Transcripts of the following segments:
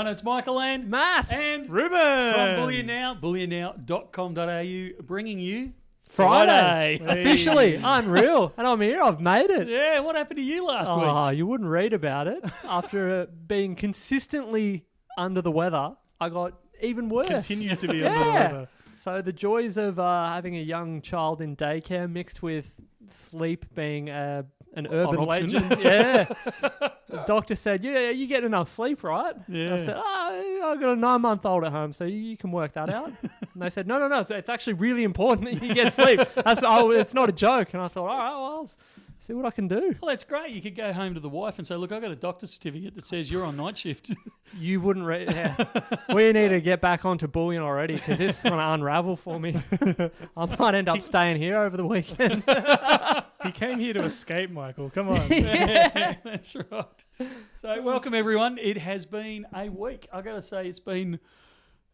everyone. It's Michael and Matt and Ruben from Bullion Now, bullionnow.com.au, bringing you Friday. Friday. Officially. Unreal. And I'm here. I've made it. Yeah, what happened to you last week? Oh, you wouldn't read about it. After being consistently under the weather, I got even worse. continue to be under the weather. So the joys of having a young child in daycare mixed with sleep being an urban option. legend. Yeah. The doctor said, yeah, you getting enough sleep, right? Yeah. I said, I've got a 9-month-old at home, so you can work that out. And they said, no. So it's actually really important that you get sleep. It's not a joke. And I thought, all right, well, I'll see what I can do. Well, that's great. You could go home to the wife and say, look, I got a doctor's certificate that says you're on night shift. You wouldn't read. Yeah. We need to get back onto Bullion already because this is going to unravel for me. I might end up staying here over the weekend. He came here to escape, Michael. Come on. Yeah, that's right. So welcome everyone. It has been a week. I got to say it's been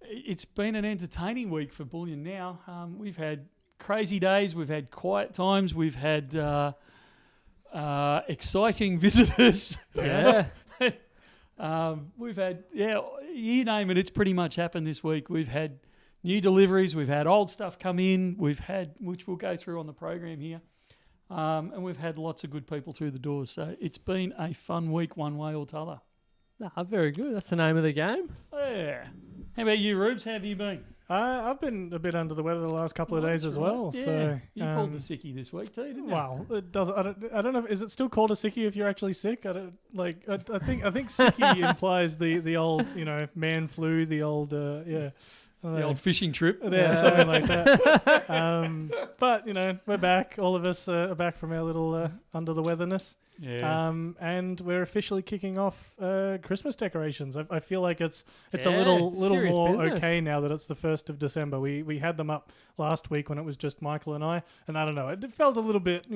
an entertaining week for Bullion Now. We've had crazy days. We've had quiet times. We've had exciting visitors. Yeah. We've had, you name it, it's pretty much happened this week. We've had new deliveries. We've had old stuff come in. We've had, which we'll go through on the program here. And we've had lots of good people through the doors. So it's been a fun week one way or t'other. Very good. That's the name of the game. Yeah. How about you, Rubes? How have you been? I've been a bit under the weather the last couple of days That's as right. well. Yeah. So You pulled the sickie this week too, didn't you? Well, it does. I don't know. Is it still called a sickie if you're actually sick? I don't like. I think sickie implies the old man flu. The old The old fishing trip. Yeah, something like that. But we're back. All of us are back from our little under the weatherness. Yeah. And we're officially kicking off Christmas decorations. I feel like it's a Yeah, little serious more business. okay now that it's the 1st of December. We had them up last week when it was just Michael and I don't know. It felt a little bit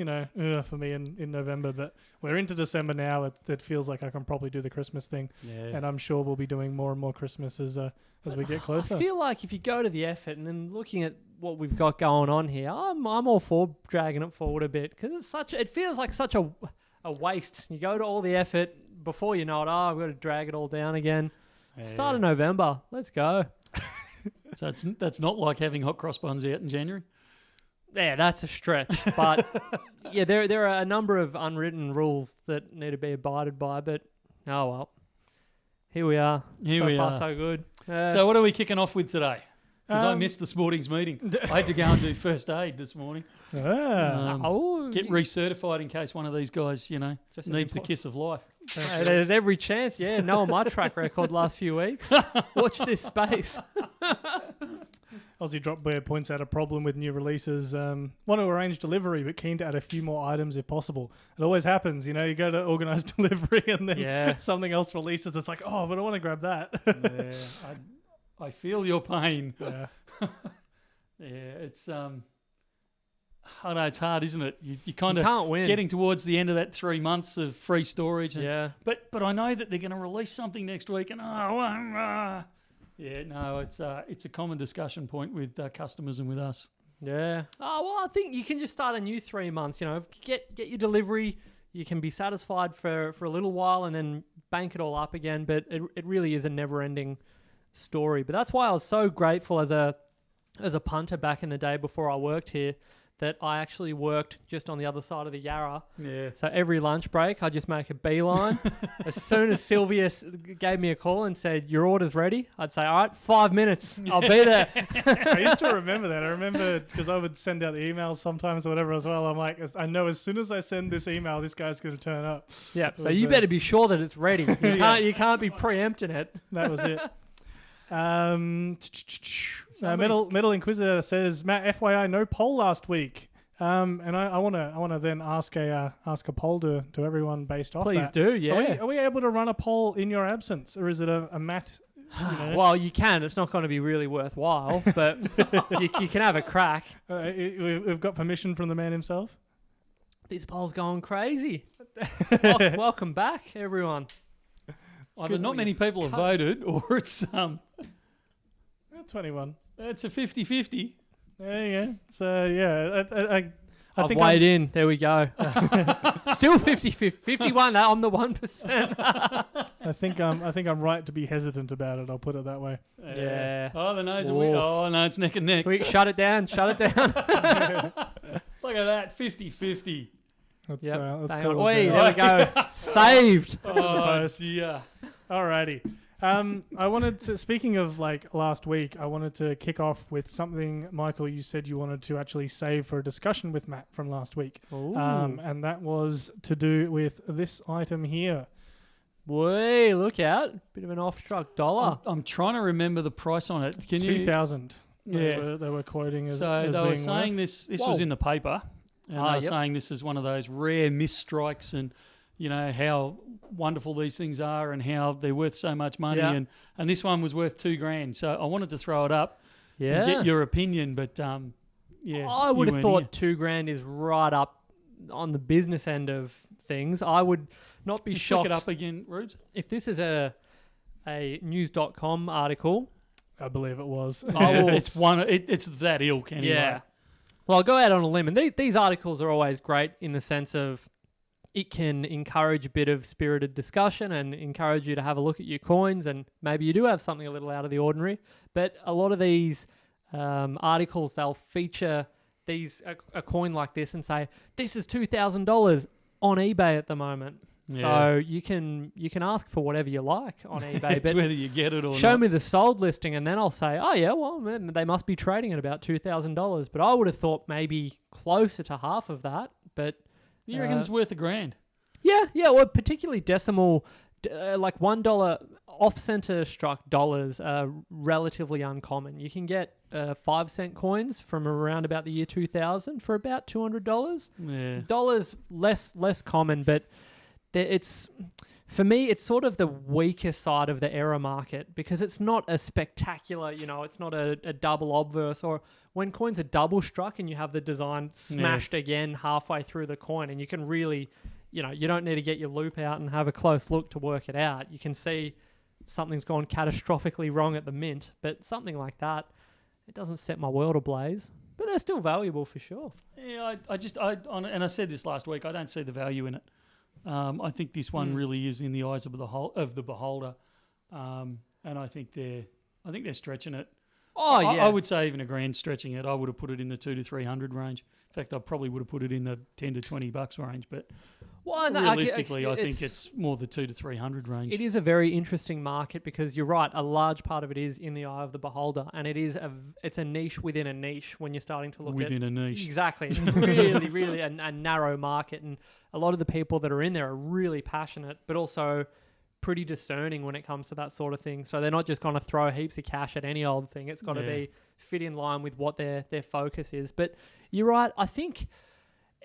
for me in November, but we're into December now. It feels like I can probably do the Christmas thing, Yeah. and I'm sure we'll be doing more and more Christmas as we get closer. I feel like if you go to the effort and then looking at what we've got going on here, I'm all for dragging it forward a bit because it feels like such a waste. You go to all the effort before you know it. I've got to drag it all down again. Start of November. Let's go. So that's not like having hot cross buns out in January. Yeah, that's a stretch. But yeah, there are a number of unwritten rules that need to be abided by. But oh well, here we are. So far, so good. So what are we kicking off with today? Because I Um, missed this morning's meeting. I had to go and do first aid this morning. Get recertified in case one of these guys, Just as needs the important. kiss of life. There's every chance. Yeah, knowing my track record last few weeks. Watch this space. Aussie Dropbear points out a problem with new releases. Want to arrange delivery, but keen to add a few more items if possible. It always happens, you go to organise delivery and then something else releases. It's like, oh, but I want to grab that. Yeah, I feel your pain. Yeah. Yeah, it's I know it's hard, isn't it? You kind You of can't win. getting towards the end of that 3 months of free storage. And, Yeah. But I know that they're going to release something next week, and it's a common discussion point with customers and with us. Yeah. Oh, well, I think you can just start a new 3 months, get your delivery. You can be satisfied for a little while and then bank it all up again. But it really is a never ending story. But that's why I was so grateful as a punter back in the day before I worked here that I actually worked just on the other side of the Yarra. Yeah. So every lunch break, I'd just make a beeline. As soon as Sylvia gave me a call and said, your order's ready, I'd say, all right, 5 minutes. I'll be there. I used to remember that. I remember because I would send out the emails sometimes or whatever as well. I'm like, I know as soon as I send this email, this guy's going to turn up. Yeah. So you better be sure that it's ready. You can't be preempting it. That was it. Metal Inquisitor says, Matt, FYI, no poll last week. And I wanna then ask a poll to everyone based off Please that. do, yeah. Are we able to run a poll in your absence, or is it a Matt? Well, you can. It's not going to be really worthwhile, but you can have a crack. We've got permission from the man himself. This poll's going crazy. Welcome back, everyone. Either not many people have voted, or it's 21. it's a 50-50. There you go. So yeah, I've weighed in. There we go. Still 51. No, I'm the 1%. I think I'm right to be hesitant about it. I'll put it that way. Yeah. Oh, the nose. Oh, no, it's neck and neck. Quick, shut it down. Shut it down. Look at that, 50-50. Let's Hang call on. it There we go. Saved. Oh, yeah. Alrighty. I wanted to, speaking of like last week, I wanted to kick off with something, Michael, you said you wanted to actually save for a discussion with Matt from last week. And that was to do with this item here. Boy, look out. Bit of an off-struck dollar. I'm trying to remember the price on it. Can you? 2,000. Yeah. They were quoting as So they were being saying worth. this was in the paper. And they were Yep. saying this is one of those rare misstrikes and, you know, how wonderful these things are and how they're worth so much money. Yeah. And this one was worth $2,000. So I wanted to throw it up Yeah. and get your opinion. But, yeah. I would you have weren't thought here. $2,000 is right up on the business end of things. I would not be Just shocked Flick it up again, Rubes. if this is a news.com article. I believe it was. It's that ilk anyway. Yeah. Well, I'll go out on a limb. And these articles are always great in the sense of it can encourage a bit of spirited discussion and encourage you to have a look at your coins. And maybe you do have something a little out of the ordinary. But a lot of these articles, they'll feature a coin like this and say, this is $2,000 on eBay at the moment. Yeah. So you can ask for whatever you like on eBay. It's but whether you get it or show not. me the sold listing, and then I'll say, oh yeah, well they must be trading at about $2,000. But I would have thought maybe closer to half of that. But You reckon it's worth $1,000? yeah, well, particularly decimal, like $1 off-center struck dollars are relatively uncommon. You can get 5-cent coins from around about the year 2000 for about $200. Yeah. Dollars less common, but it's, for me, it's sort of the weaker side of the error market because it's not a spectacular, it's not a double obverse, or when coins are double struck and you have the design smashed again halfway through the coin, and you can really, you don't need to get your loop out and have a close look to work it out. You can see something's gone catastrophically wrong at the mint, but something like that, it doesn't set my world ablaze. But they're still valuable for sure. Yeah, and I said this last week, I don't see the value in it. I think this one really is in the eyes of the beholder, and I think they're stretching it. Oh yeah, I would say even $1,000 stretching it. I would have put it in the $200 to $300 range. In fact, I probably would have put it in the $10 to $20 range. But realistically, I think it's more the $200 to $300 range. It is a very interesting market because you're right. A large part of it is in the eye of the beholder, and it's a niche within a niche when you're starting to look within a niche. Exactly, it's really, really a narrow market, and a lot of the people that are in there are really passionate, but also pretty discerning when it comes to that sort of thing. So they're not just going to throw heaps of cash at any old thing. It's got to be fit in line with what their focus is. But you're right. I think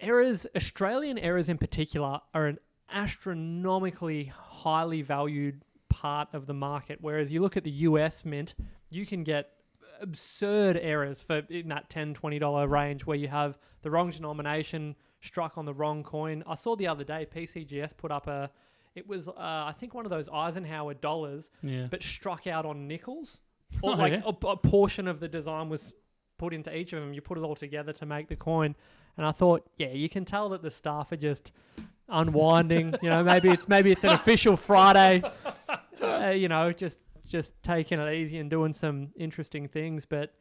Australian errors in particular, are an astronomically highly valued part of the market. Whereas you look at the US mint, you can get absurd errors in that $10, $20 range where you have the wrong denomination struck on the wrong coin. I saw the other day PCGS put up it was I think one of those Eisenhower dollars, but struck out on nickels. Or a portion of the design was put into each of them. You put it all together to make the coin. And I thought, you can tell that the staff are just unwinding. Maybe it's an official Friday. Just taking it easy and doing some interesting things. But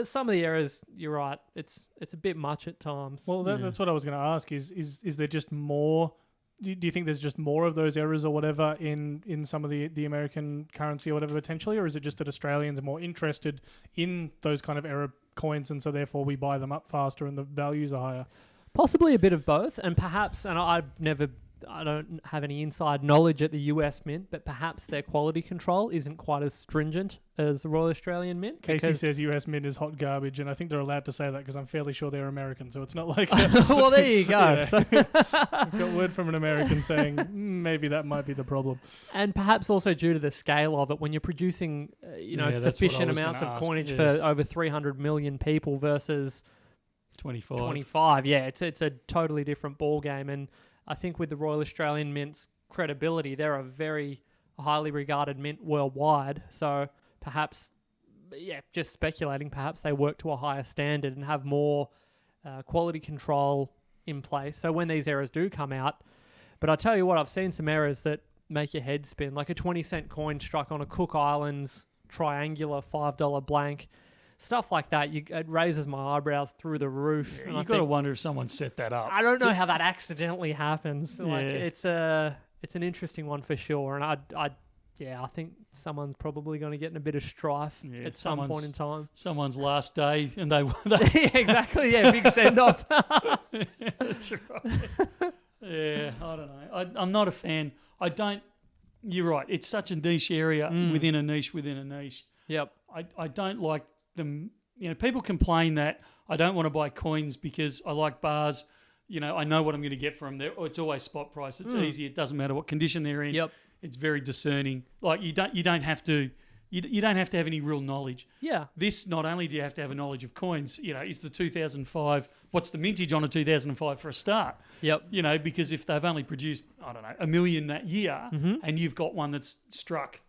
some of the errors, you're right. It's a bit much at times. Well, that's what I was going to ask. Is there just more? Do you think there's just more of those errors or whatever in some of the American currency or whatever potentially, or is it just that Australians are more interested in those kind of error coins and so therefore we buy them up faster and the values are higher? Possibly a bit of both, and perhaps, and I don't have any inside knowledge at the US Mint, but perhaps their quality control isn't quite as stringent as the Royal Australian Mint. Casey says US Mint is hot garbage, and I think they're allowed to say that because I'm fairly sure they're American, so it's not like... Well, there you go. I've got word from an American saying maybe that might be the problem. And perhaps also due to the scale of it, when you're producing sufficient amounts of coinage for over 300 million people versus 25. Yeah, it's a totally different ball game. And I think with the Royal Australian Mint's credibility, they're a very highly regarded mint worldwide. So perhaps, just speculating, perhaps they work to a higher standard and have more quality control in place. So when these errors do come out, but I tell you what, I've seen some errors that make your head spin, like a 20-cent coin struck on a Cook Islands triangular $5 blank. Stuff like that, it raises my eyebrows through the roof. Yeah, you've got to wonder if someone set that up. I don't know how that accidentally happens. Yeah. Like it's an interesting one for sure, and I think someone's probably going to get in a bit of strife at some point in time. Someone's last day, and they yeah, exactly. Yeah, big send off. Yeah, that's right. Yeah, I don't know. I'm not a fan. I don't. You're right. It's such a niche area within a niche within a niche. Yep. I don't like them. You know, people complain that I don't want to buy coins because I like bars. You know, I know what I'm going to get from them. It's always spot price. It's easy. It doesn't matter what condition they're in. Yep. It's very discerning. Like you don't have to have any real knowledge. Yeah. This, not only do you have to have a knowledge of coins, you know, is the 2005, what's the mintage on a 2005 for a start? Yep. You know, because if they've only produced, I don't know, 1 million that year and you've got one that's struck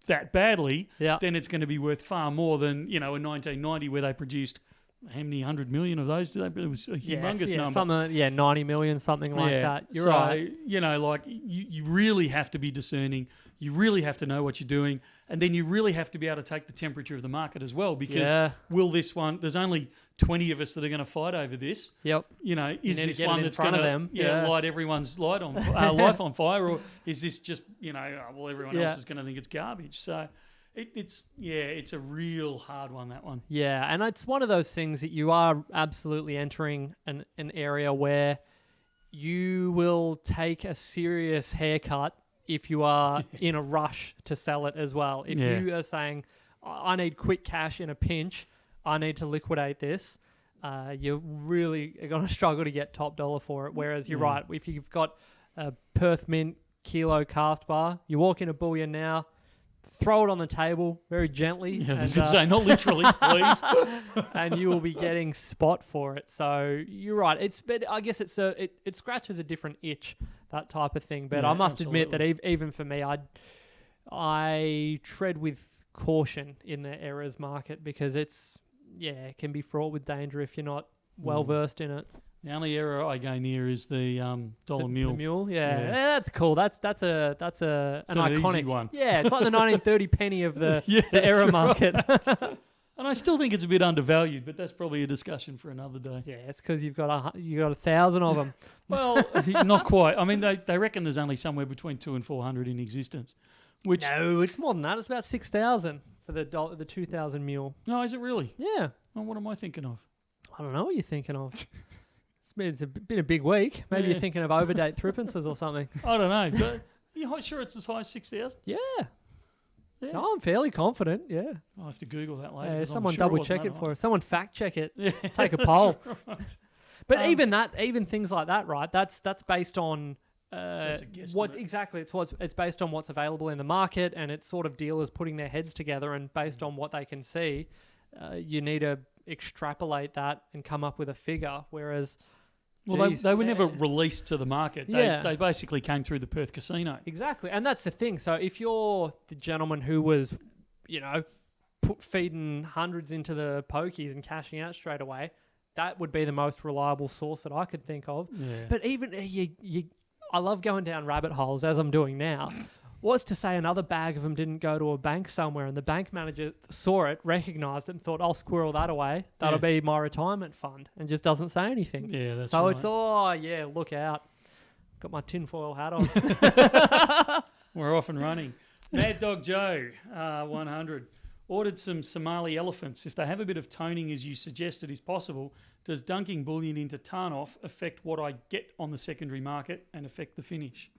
that badly, then it's going to be worth far more than, you know, in 1990 where they produced how many 100 million of those? It was a humongous number. 90 million, something like that. You're right. You know, like you really have to be discerning. You really have to know what you're doing. And then you really have to be able to take the temperature of the market as well, because will this one, there's only 20 of us that are going to fight over this. Yep. You know, is this one that's going to light everyone's life on fire, or is this just, you know, well, everyone else is going to think it's garbage. So it's a real hard one, that one. Yeah, and it's one of those things that you are absolutely entering an area where you will take a serious haircut if you are in a rush to sell it as well. If you are saying, I need quick cash in a pinch, I need to liquidate this, you're really going to struggle to get top dollar for it. Whereas you're right, if you've got a Perth Mint kilo cast bar, you walk into Bullion Now, throw it on the table very gently. Yeah, I was going to say, not literally, please. And you will be getting spot for it. So you're right. But I guess it scratches a different itch, that type of thing. But I must admit that even for me, I tread with caution in the errors market, because it can be fraught with danger if you're not well versed in it. The only error I go near is the dollar mule. The mule, yeah, that's cool. That's an iconic easy one. Yeah, it's like the 1930 penny of the error market. And I still think it's a bit undervalued, but that's probably a discussion for another day. Yeah, it's because you've got 1,000 of them. Well, not quite. I mean, they reckon there's only somewhere between 200 and 400 in existence. Which no, it's more than that. It's about 6,000 for the 2,000 mule. No, is it really? Yeah. Well, what am I thinking of? I don't know what you're thinking of. It's been a big week. Maybe you're thinking of overdate threepences or something. I don't know. But you're sure it's as high as 6,000? Yeah. No, I'm fairly confident. Yeah. I'll have to Google that later. Yeah, someone double check it for us. Someone fact check it. Yeah, take a poll. Right. But even things like that, right? That's based on that's a guess, what exactly it's based on what's available in the market, and it's sort of dealers putting their heads together, and based on what they can see, you need to extrapolate that and come up with a figure. Whereas, they were never released to the market. They basically came through the Perth casino. Exactly, and that's the thing. So if you're the gentleman who was, you know, feeding hundreds into the pokies and cashing out straight away, that would be the most reliable source that I could think of. Yeah. But even I love going down rabbit holes, as I'm doing now. What's to say another bag of them didn't go to a bank somewhere, and the bank manager saw it, recognised it, and thought, I'll squirrel that away. That'll be my retirement fund, and just doesn't say anything. Yeah, that's so right. it's, look out. Got my tinfoil hat on. We're off and running. Mad Dog Joe, 100. Ordered some Somali elephants. If they have a bit of toning, as you suggested is possible, does dunking bullion into tarn-off affect what I get on the secondary market and affect the finish?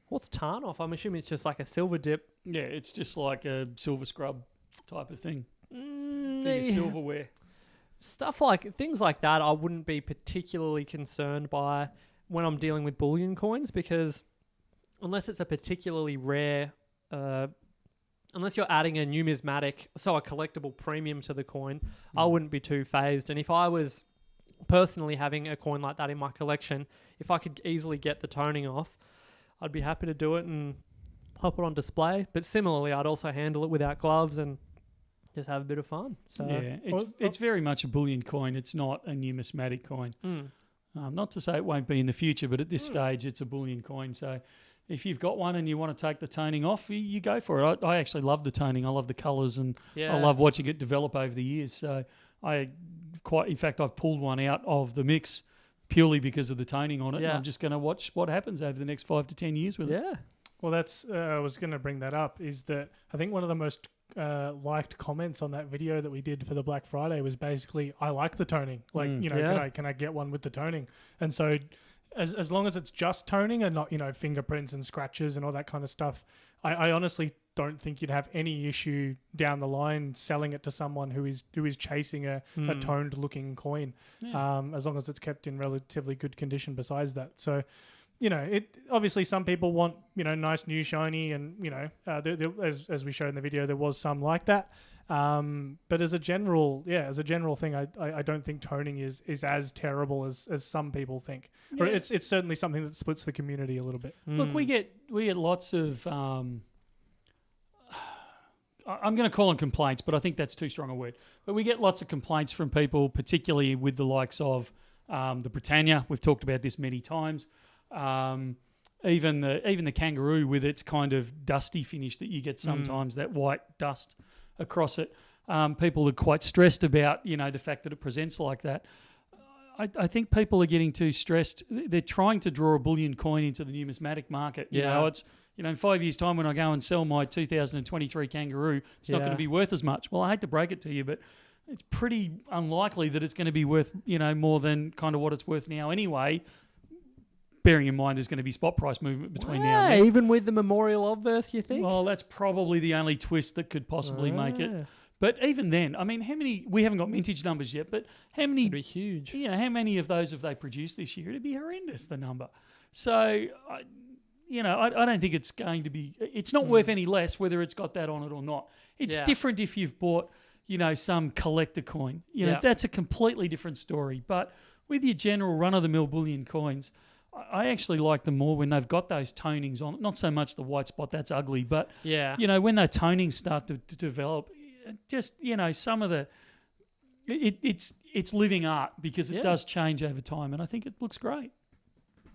What's tarn-off? I'm assuming it's just like a silver dip. Yeah, it's just like a silver scrub type of thing. Silverware. Things like that I wouldn't be particularly concerned by when I'm dealing with bullion coins, because unless it's a particularly rare... unless you're adding a numismatic, so a collectible premium to the coin, I wouldn't be too phased. And if I was personally having a coin like that in my collection, if I could easily get the toning off, I'd be happy to do it and pop it on display. But similarly, I'd also handle it without gloves and Just have a bit of fun. So Yeah, it's very much a bullion coin. It's not a numismatic coin. Not to say it won't be in the future, but at this stage, it's a bullion coin. So if you've got one and you want to take the toning off, you go for it. I actually love the toning. I love the colours, and I love watching it develop over the years. So in fact, I've pulled one out of the mix purely because of the toning on it. And I'm just going to watch what happens over the next 5 to 10 years with it. Yeah. Well, that's I was going to bring that up, is that I think one of the most liked comments on that video that we did for the Black Friday was basically, I like the toning. Like, can I get one with the toning? And so as long as it's just toning and not, fingerprints and scratches and all that kind of stuff, I honestly don't think you'd have any issue down the line selling it to someone who is chasing a toned looking coin, as long as it's kept in relatively good condition besides that. So, it obviously some people want, nice new shiny, and as we showed in the video, there was some like that. But as a general thing, I don't think toning is as terrible as some people think. Or it's certainly something that splits the community a little bit. Look, we get lots of I'm going to call them complaints, but I think that's too strong a word. But we get lots of complaints from people, particularly with the likes of the Britannia. We've talked about this many times. Even the kangaroo with its kind of dusty finish that you get sometimes, that white dust across it. People are quite stressed about, the fact that it presents like that. I think people are getting too stressed. They're trying to draw a bullion coin into the numismatic market. It's in 5 years' time when I go and sell my 2023 kangaroo, it's not going to be worth as much. Well, I hate to break it to you, but it's pretty unlikely that it's going to be worth, more than kind of what it's worth now anyway. Bearing in mind there's going to be spot price movement between now and then. Even with the memorial obverse, you think? Well, that's probably the only twist that could possibly make it. But even then, I mean, how many? We haven't got mintage numbers yet, but how many? It'd be huge. How many of those have they produced this year? It'd be horrendous, the number. So, I don't think it's going to be. It's not worth any less whether it's got that on it or not. It's different if you've bought, some collector coin. That's a completely different story. But with your general run-of-the-mill bullion coins, I actually like them more when they've got those tonings on. Not so much the white spot, that's ugly, but when those tonings start to develop, just some of the it's living art because it does change over time, and I think it looks great.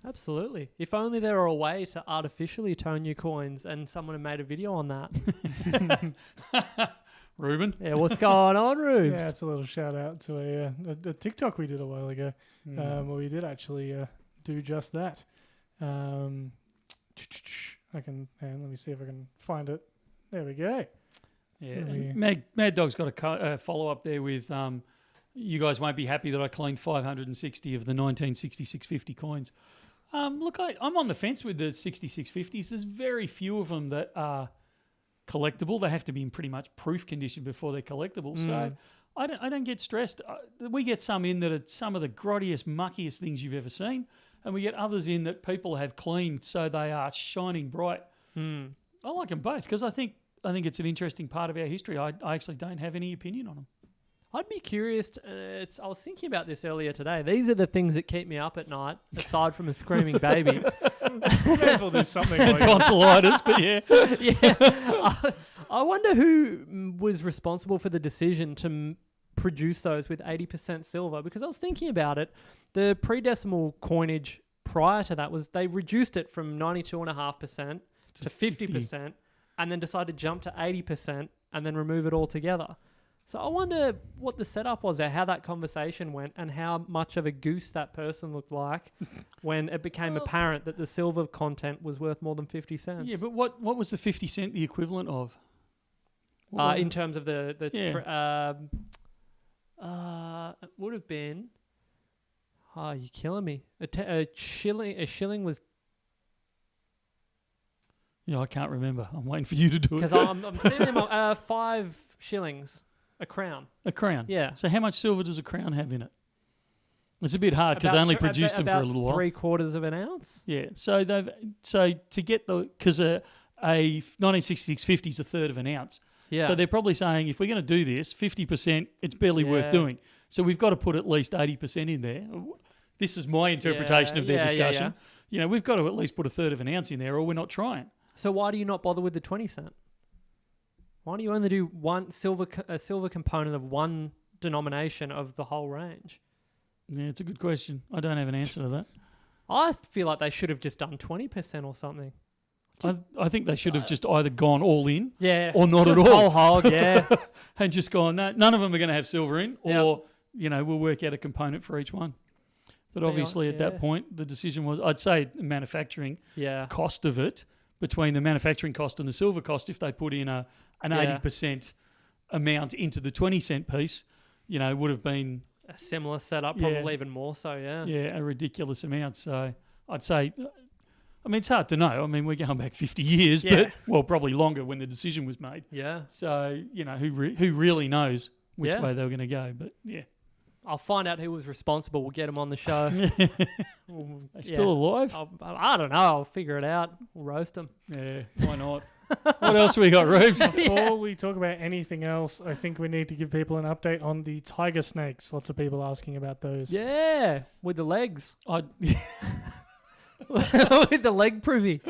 Absolutely. If only there were a way to artificially tone your coins, and someone had made a video on that. Ruben? Yeah, what's going on, Rubes? Yeah, it's a little shout out to a TikTok we did a while ago, where we did actually do just that. Let me see if I can find it. There we go. Yeah, Mad Dog's got a follow-up there with, you guys won't be happy that I cleaned 560 of the 1966.50 coins. Look, I'm on the fence with the 66.50s. There's very few of them that are collectible. They have to be in pretty much proof condition before they're collectible. So I don't get stressed. We get some in that are some of the grottiest, muckiest things you've ever seen, and we get others in that people have cleaned so they are shining bright. I like them both because I think it's an interesting part of our history. I actually don't have any opinion on them. I'd be curious. I was thinking about this earlier today. These are the things that keep me up at night, aside from a screaming baby. May as well do something like tonsillitis, but yeah. I wonder who was responsible for the decision to produce those with 80% silver, because I was thinking about it. The pre-decimal coinage prior to that was they reduced it from 92.5% to 50%, and then decided to jump to 80% and then remove it altogether. So I wonder what the setup was there, how that conversation went, and how much of a goose that person looked like when it became apparent that the silver content was worth more than 50 cents. Yeah, but what was the 50 cent the equivalent of? In terms of it would have been. Oh, you're killing me. A shilling was. Yeah, I can't remember. I'm waiting for you to do it. Because I'm seeing them 5 shillings. A crown. A crown? Yeah. So how much silver does a crown have in it? It's a bit hard because they only produced them for a little while. 3/4 of an ounce? Yeah. So to get because a 1966.50 is a third of an ounce. Yeah. So they're probably saying if we're going to do this, 50%, it's barely worth doing. So we've got to put at least 80% in there. This is my interpretation of their discussion. Yeah. We've got to at least put a third of an ounce in there or we're not trying. So why do you not bother with the 20 cent? Why do you only do a silver component of one denomination of the whole range? Yeah, it's a good question. I don't have an answer to that. I feel like they should have just done 20% or something. I think they should have just either gone all in, Yeah, or not at just all, whole hog. Yeah, and just gone. No, none of them are going to have silver in, or we'll work out a component for each one. But obviously, at that point, the decision was, I'd say, the manufacturing cost of it, between the manufacturing cost and the silver cost, if they put in an 80% amount into the 20-cent piece, would have been a similar setup, probably even more so. Yeah, a ridiculous amount. So I'd say. I mean, it's hard to know. I mean, we're going back 50 years, but probably longer when the decision was made. Yeah. So who really knows which way they were going to go? But I'll find out who was responsible. We'll get him on the show. They're still alive? I don't know. I'll figure it out. We'll roast them. Yeah, why not? What else we got, Rubes? Before we talk about anything else, I think we need to give people an update on the tiger snakes. Lots of people asking about those. Yeah, with the legs. With the leg privy.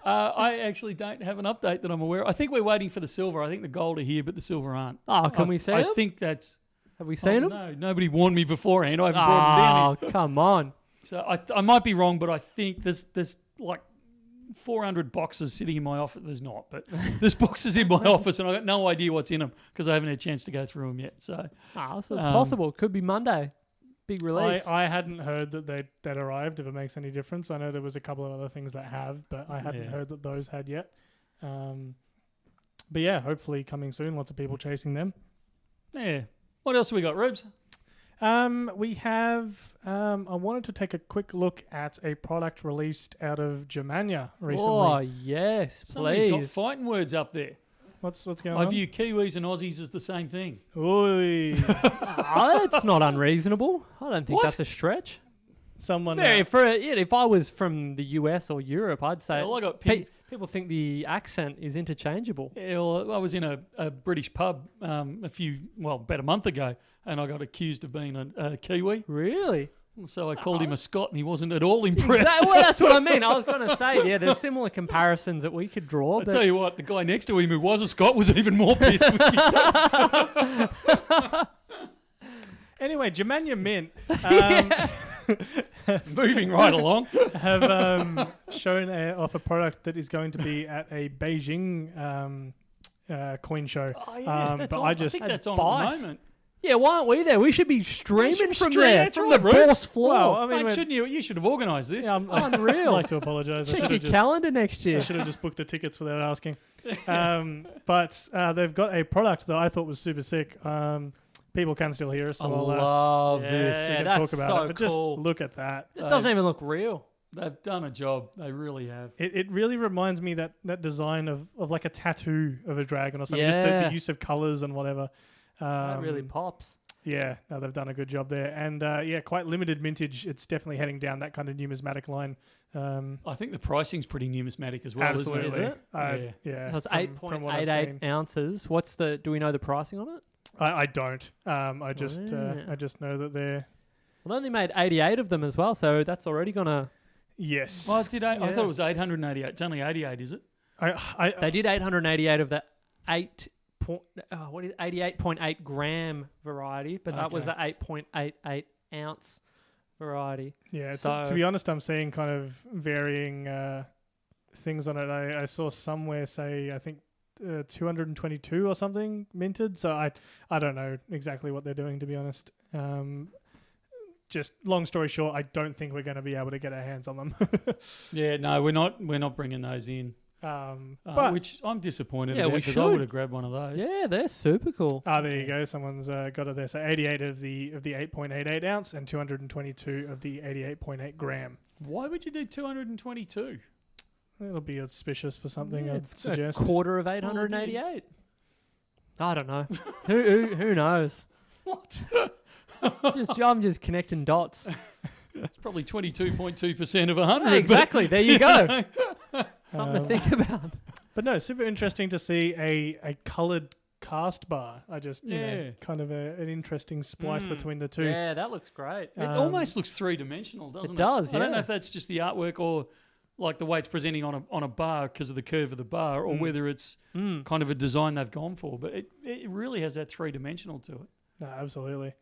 I actually don't have an update that I'm aware of. I think we're waiting for the silver. I think the gold are here, but the silver aren't. Oh, can we see them? I think that's... Have we seen them? No, nobody warned me beforehand. I haven't brought them down here. Oh, come on. So I might be wrong, but I think there's like 400 boxes sitting in my office. There's not, but there's boxes in my office, and I've got no idea what's in them because I haven't had a chance to go through them yet. So it's possible. It could be Monday. Big release. I hadn't heard that they'd arrived, if it makes any difference. I know there was a couple of other things that have, but I hadn't heard that those had yet. But yeah, hopefully coming soon. Lots of people chasing them. Yeah. What else have we got, Rubes? We have... I wanted to take a quick look at a product released out of Germania recently. Oh, yes, Somebody's got please. fighting words up there. What's going on? I view Kiwis and Aussies as the same thing. Oi. That's not unreasonable. I don't think that's a stretch. Someone... if I was from the US or Europe, I'd say... Well, I got people think the accent is interchangeable. Yeah, well, I was in a British pub about a month ago, and I got accused of being a Kiwi. Really? So I called him a Scot, and he wasn't at all impressed. Well, that's what I mean. I was going to say, there's similar comparisons that we could draw. I tell you what, the guy next to him who was a Scot was even more pissed with me. Anyway, Germania Mint moving right along have shown off a product that is going to be at a Beijing coin show. Oh yeah, that's on. I think that's on at the moment. Yeah, why aren't we there? We should be streaming from there, That's from right, the boss floor. Well, I mean, Mate, shouldn't you? You should have organised this. Yeah, Unreal. I'd like to apologise. Check your calendar next year. I should have just booked the tickets without asking. But they've got a product that I thought was super sick. People can still hear us, so I'll love this. we can talk about it. But just look at that. It doesn't even look real. They've done a job. They really have. It really reminds me that design of like a tattoo of a dragon or something. Just the use of colours and whatever. That really pops. Yeah, no, they've done a good job there. And quite limited mintage. It's definitely heading down that kind of numismatic line. I think the pricing's pretty numismatic as well, absolutely. isn't it? Is it? Yeah. That's 8.88 ounces. Do we know the pricing on it? I don't. I just know that they're... Well, they only made 88 of them as well, so that's already going to... Yes. Well, I thought it was 888. It's only 88, is it? They did 888 of the 88.8 gram variety, but that was the 8.88 ounce variety. Yeah, so, to be honest, I'm seeing kind of varying things on it. I saw somewhere say, I think, 222 or something minted, so I don't know exactly what they're doing, to be honest. Just long story short, I don't think we're going to be able to get our hands on them. Yeah, no, we're not bringing those in. But which I'm disappointed about because I would have grabbed one of those. Yeah, they're super cool. There you go. Someone's got it there. So 88 of the 8.88 ounce and 222 of the 88.8 gram. Why would you do 222? It'll be auspicious for something, I'd it's suggest. A quarter of 888. I don't know. Who knows? What? I'm just connecting dots. It's probably 22.2% of 100. Exactly. There you go. Something to think about. But no, super interesting to see a coloured cast bar. I just, kind of an interesting splice between the two. Yeah, that looks great. It almost looks three-dimensional, doesn't it? It does, I don't know if that's just the artwork or like the way it's presenting on a bar because of the curve of the bar, or whether it's kind of a design they've gone for. But it really has that 3-dimensional to it. No, absolutely.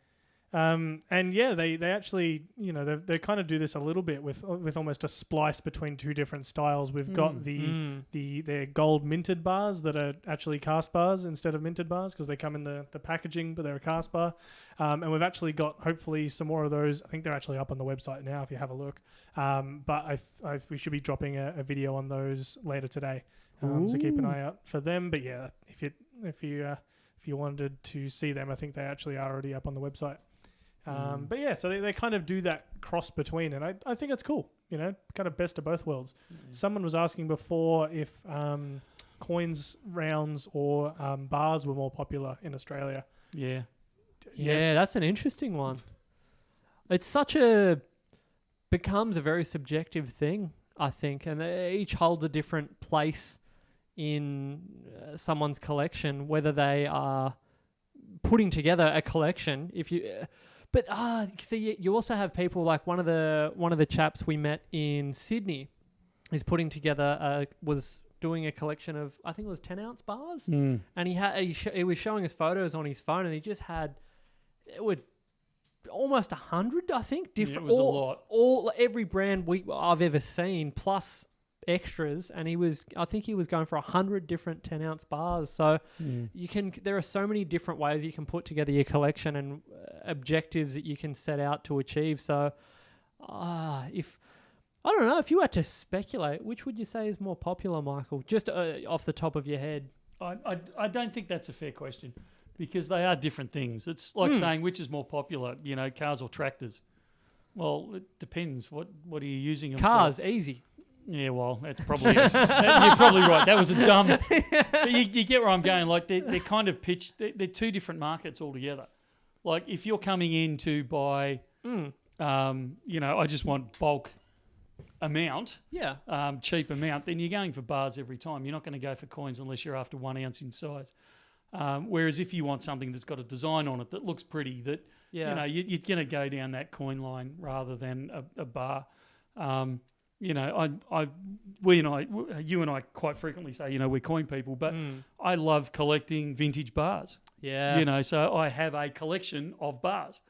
And yeah, they actually, they kind of do this a little bit with almost a splice between two different styles. We've got their gold minted bars that are actually cast bars instead of minted bars because they come in the packaging, but they're a cast bar. And we've actually got hopefully some more of those. I think they're actually up on the website now if you have a look. But we should be dropping a video on those later today. So keep an eye out for them. But yeah, if you wanted to see them, I think they actually are already up on the website. But yeah, so they kind of do that cross between, and I think it's cool, kind of best of both worlds. Someone was asking before if coins, rounds, or bars were more popular in Australia. Yeah. Yeah, that's an interesting one. It's becomes a very subjective thing, I think, and each holds a different place in someone's collection, whether they are putting together a collection. But see, you also have people like one of the chaps we met in Sydney is putting together was doing a collection of, I think it was 10-ounce bars, and he was showing us photos on his phone, and he just had almost 100, I think, different. Yeah, it was a lot. Every brand I've ever seen plus extras, and I think he was going for 100 different 10-ounce bars. So there are so many different ways you can put together your collection and objectives that you can set out to achieve. So I don't know, if you had to speculate, which would you say is more popular, Michael? Just off the top of your head. I don't think that's a fair question because they are different things. It's like saying which is more popular, cars or tractors. Well, it depends. What are you using them Cars, for? easy. Yeah, well, that's probably you're probably right. That was a dumb. You get where I'm going. Like they're kind of pitched. They're two different markets altogether. Like if you're coming in to buy, I just want bulk amount, cheap amount, then you're going for bars every time. You're not going to go for coins unless you're after 1 ounce in size. Whereas if you want something that's got a design on it that looks pretty, that you're going to go down that coin line rather than a bar. You and I quite frequently say, we're coin people, but I love collecting vintage bars. Yeah. So I have a collection of bars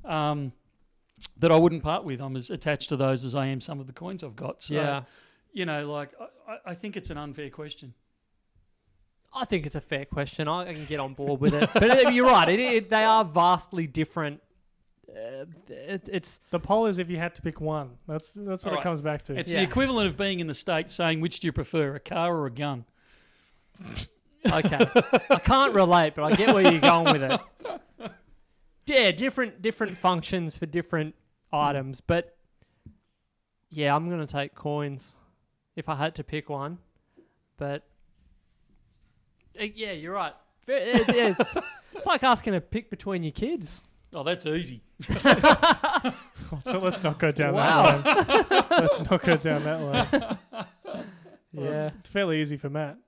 that I wouldn't part with. I'm as attached to those as I am some of the coins I've got. So, I think it's an unfair question. I think it's a fair question. I can get on board with it. But you're right. They are vastly different. It's the poll is if you had to pick one. That's what it comes back to. It's the equivalent of being in the States saying which do you prefer, a car or a gun? Okay. I can't relate, but I get where you're going with it. Yeah, different functions for different items, but yeah, I'm gonna take coins if I had to pick one. But yeah, you're right. It's like asking to pick between your kids. Oh, that's easy. So let's not go down that line. Let's not go down that line. Yeah, it's fairly easy for Matt.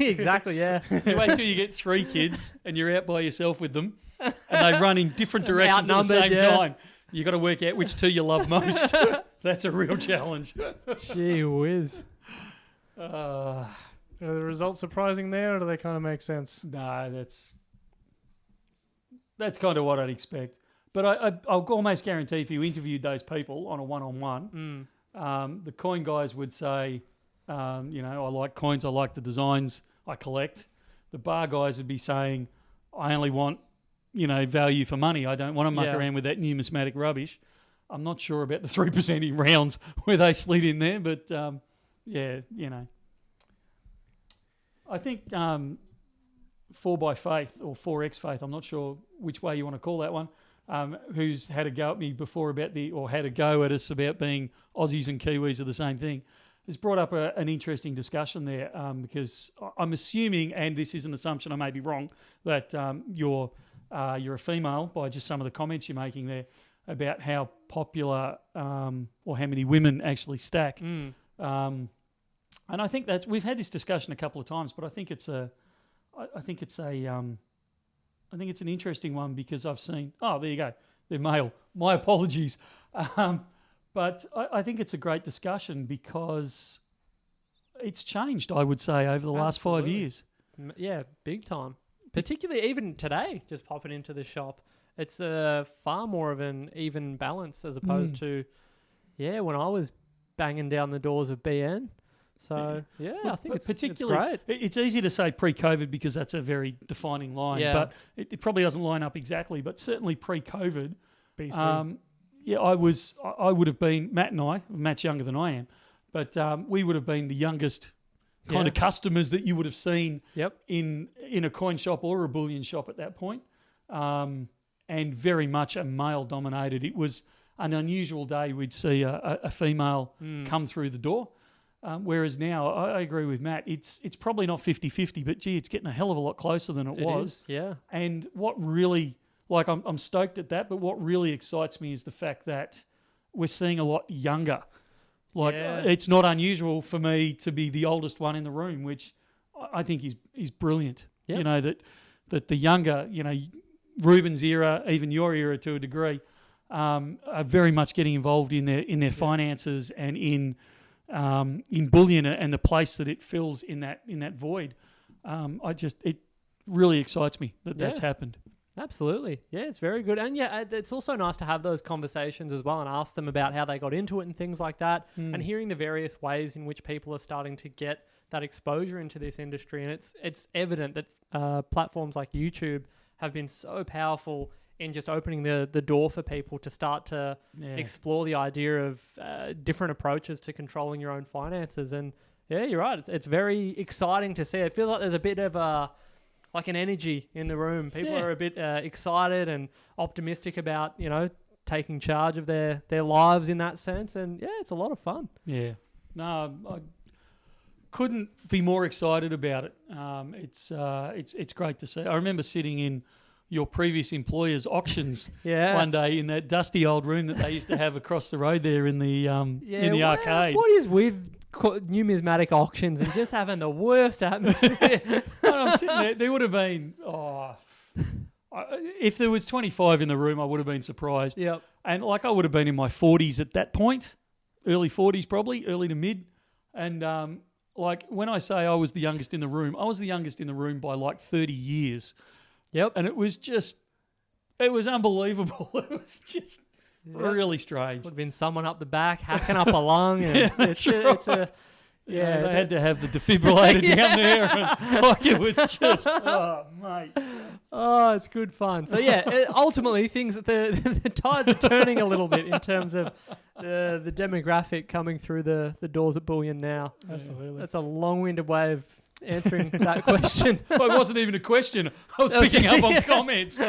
Exactly, yeah. You wait till you get 3 kids and you're out by yourself with them and they run in different directions at the same time. You got to work out which 2 you love most. That's a real challenge. Gee whiz. Are the results surprising there, or do they kind of make sense? No, that's kind of what I'd expect. But I'll almost guarantee if you interviewed those people on a one-on-one, the coin guys would say, I like coins, I like the designs, I collect. The bar guys would be saying, I only want, value for money. I don't want to muck around with that numismatic rubbish. I'm not sure about the 3% in rounds where they slid in there, but I think 4x Faith or 4x Faith, I'm not sure which way you want to call that one, who's had a go at me before had a go at us about being Aussies and Kiwis are the same thing, has brought up an interesting discussion there because I'm assuming, and this is an assumption, I may be wrong, that you're a female by just some of the comments you're making there about how popular or how many women actually stack. And I think that we've had this discussion a couple of times, but I think it's an interesting one because I've seen. Oh, there you go. They're male. My apologies. But I think it's a great discussion because it's changed, I would say, over the last 5 years. Yeah, big time. Particularly even today, just popping into the shop, it's far more of an even balance as opposed to, when I was banging down the doors of BN. So, I think it's great. It's easy to say pre-COVID because that's a very defining line, but it probably doesn't line up exactly. But certainly pre-COVID, BC. I would have been, Matt's younger than I am, but we would have been the youngest kind of customers that you would have seen in a coin shop or a bullion shop at that point, and very much a male-dominated. It was an unusual day we'd see a female come through the door, whereas now, I agree with Matt, it's probably not 50-50, but gee, it's getting a hell of a lot closer than it was. Yeah. And what really... I'm stoked at that, but what really excites me is the fact that we're seeing a lot younger. It's not unusual for me to be the oldest one in the room, which I think is brilliant. Yep. You know, that the younger, Ruben's era, even your era to a degree, are very much getting involved in their finances and in bullion and the place that it fills in that void. It really excites me that's happened. Absolutely. Yeah, it's very good. And it's also nice to have those conversations as well and ask them about how they got into it and things like that, and hearing the various ways in which people are starting to get that exposure into this industry. And it's evident that platforms like YouTube have been so powerful in just opening the door for people to start to explore the idea of different approaches to controlling your own finances. And yeah, you're right. It's very exciting to see. It feels like there's a bit of an energy in the room. People are a bit excited and optimistic about, taking charge of their lives in that sense. And yeah, it's a lot of fun. Yeah. No, I couldn't be more excited about it. It's great to see. I remember sitting in your previous employer's auctions one day in that dusty old room that they used to have across the road there in the arcade. What is with numismatic auctions and just having the worst atmosphere? And I'm sitting there would have been, if there was 25 in the room, I would have been surprised. Yep. And I would have been in my 40s at that point, early 40s probably, early to mid. And when I say I was the youngest in the room, I was the youngest in the room by 30 years. Yep. And it was unbelievable. It was just really strange. Would have been someone up the back hacking up a lung. And they had to have the defibrillator down there. And, it was just, mate. Oh, it's good fun. So ultimately things, the tides are turning a little bit in terms of the demographic coming through the doors at Bullion Now. Absolutely. That's a long-winded way of answering that question. It wasn't even a question. I was picking up on comments.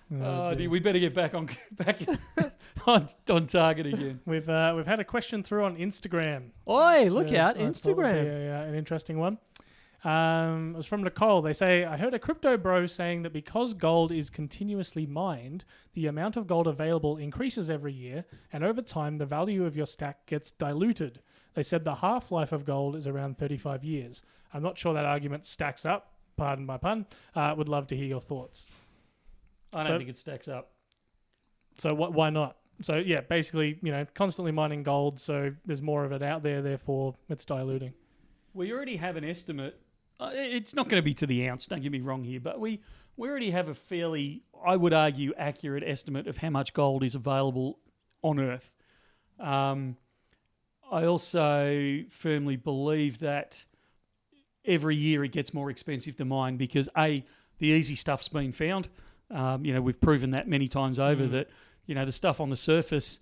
We better get back on target again. We've had a question through on Instagram. Oi, look out, Instagram. An interesting one. It was from Nicole. They say, I heard a crypto bro saying that because gold is continuously mined, the amount of gold available increases every year, and over time the value of your stack gets diluted. They said the half-life of gold is around 35 years. I'm not sure that argument stacks up. Pardon my pun. Would love to hear your thoughts. I don't think it stacks up. So why not? So basically, constantly mining gold, so there's more of it out there, therefore it's diluting. We already have an estimate. It's not going to be to the ounce, don't get me wrong here, but we already have a fairly, I would argue, accurate estimate of how much gold is available on Earth. I also firmly believe that every year it gets more expensive to mine because, the easy stuff's been found. We've proven that many times over that, the stuff on the surface,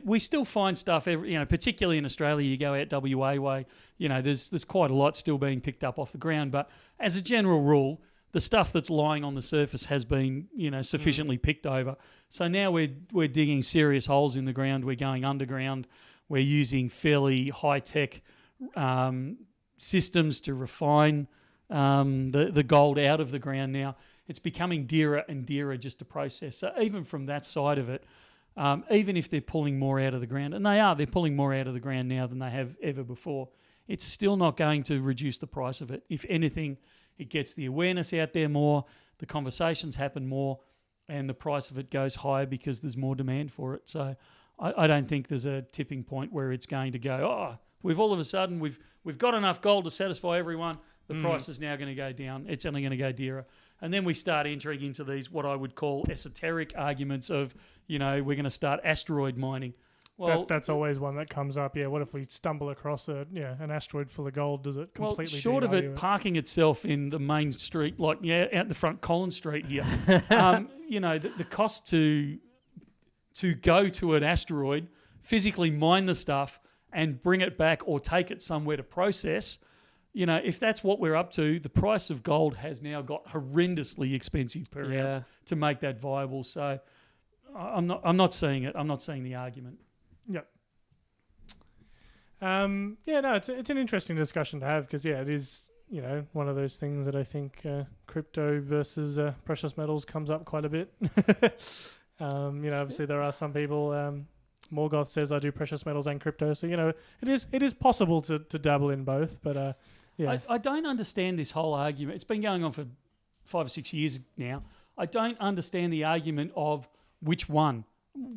we still find stuff, particularly in Australia, you go out WA way, there's quite a lot still being picked up off the ground. But as a general rule, the stuff that's lying on the surface has been, sufficiently picked over. So now we're digging serious holes in the ground. We're going underground. We're using fairly high-tech systems to refine the gold out of the ground now. It's becoming dearer and dearer just to process. So even from that side of it, even if they're pulling more out of the ground, and they're pulling more out of the ground now than they have ever before, it's still not going to reduce the price of it. If anything, it gets the awareness out there more, the conversations happen more, and the price of it goes higher because there's more demand for it. So I don't think there's a tipping point where it's going to go, we've all of a sudden, we've got enough gold to satisfy everyone. The price is now going to go down. It's only going to go dearer. And then we start entering into these, what I would call esoteric arguments of, we're going to start asteroid mining. Well, that's always one that comes up. Yeah, what if we stumble across an asteroid full of gold? Does it completely short of it parking itself in the main street, like out the front Collins Street here, the cost to go to an asteroid, physically mine the stuff and bring it back or take it somewhere to process, if that's what we're up to, the price of gold has now got horrendously expensive per ounce to make that viable. So I'm not seeing it. I'm not seeing the argument. Yep. It's an interesting discussion to have because it is one of those things that I think crypto versus precious metals comes up quite a bit. Obviously there are some people. Morgoth says I do precious metals and crypto, so it is possible to dabble in both. But I don't understand this whole argument. It's been going on for 5 or 6 years now. I don't understand the argument of which one.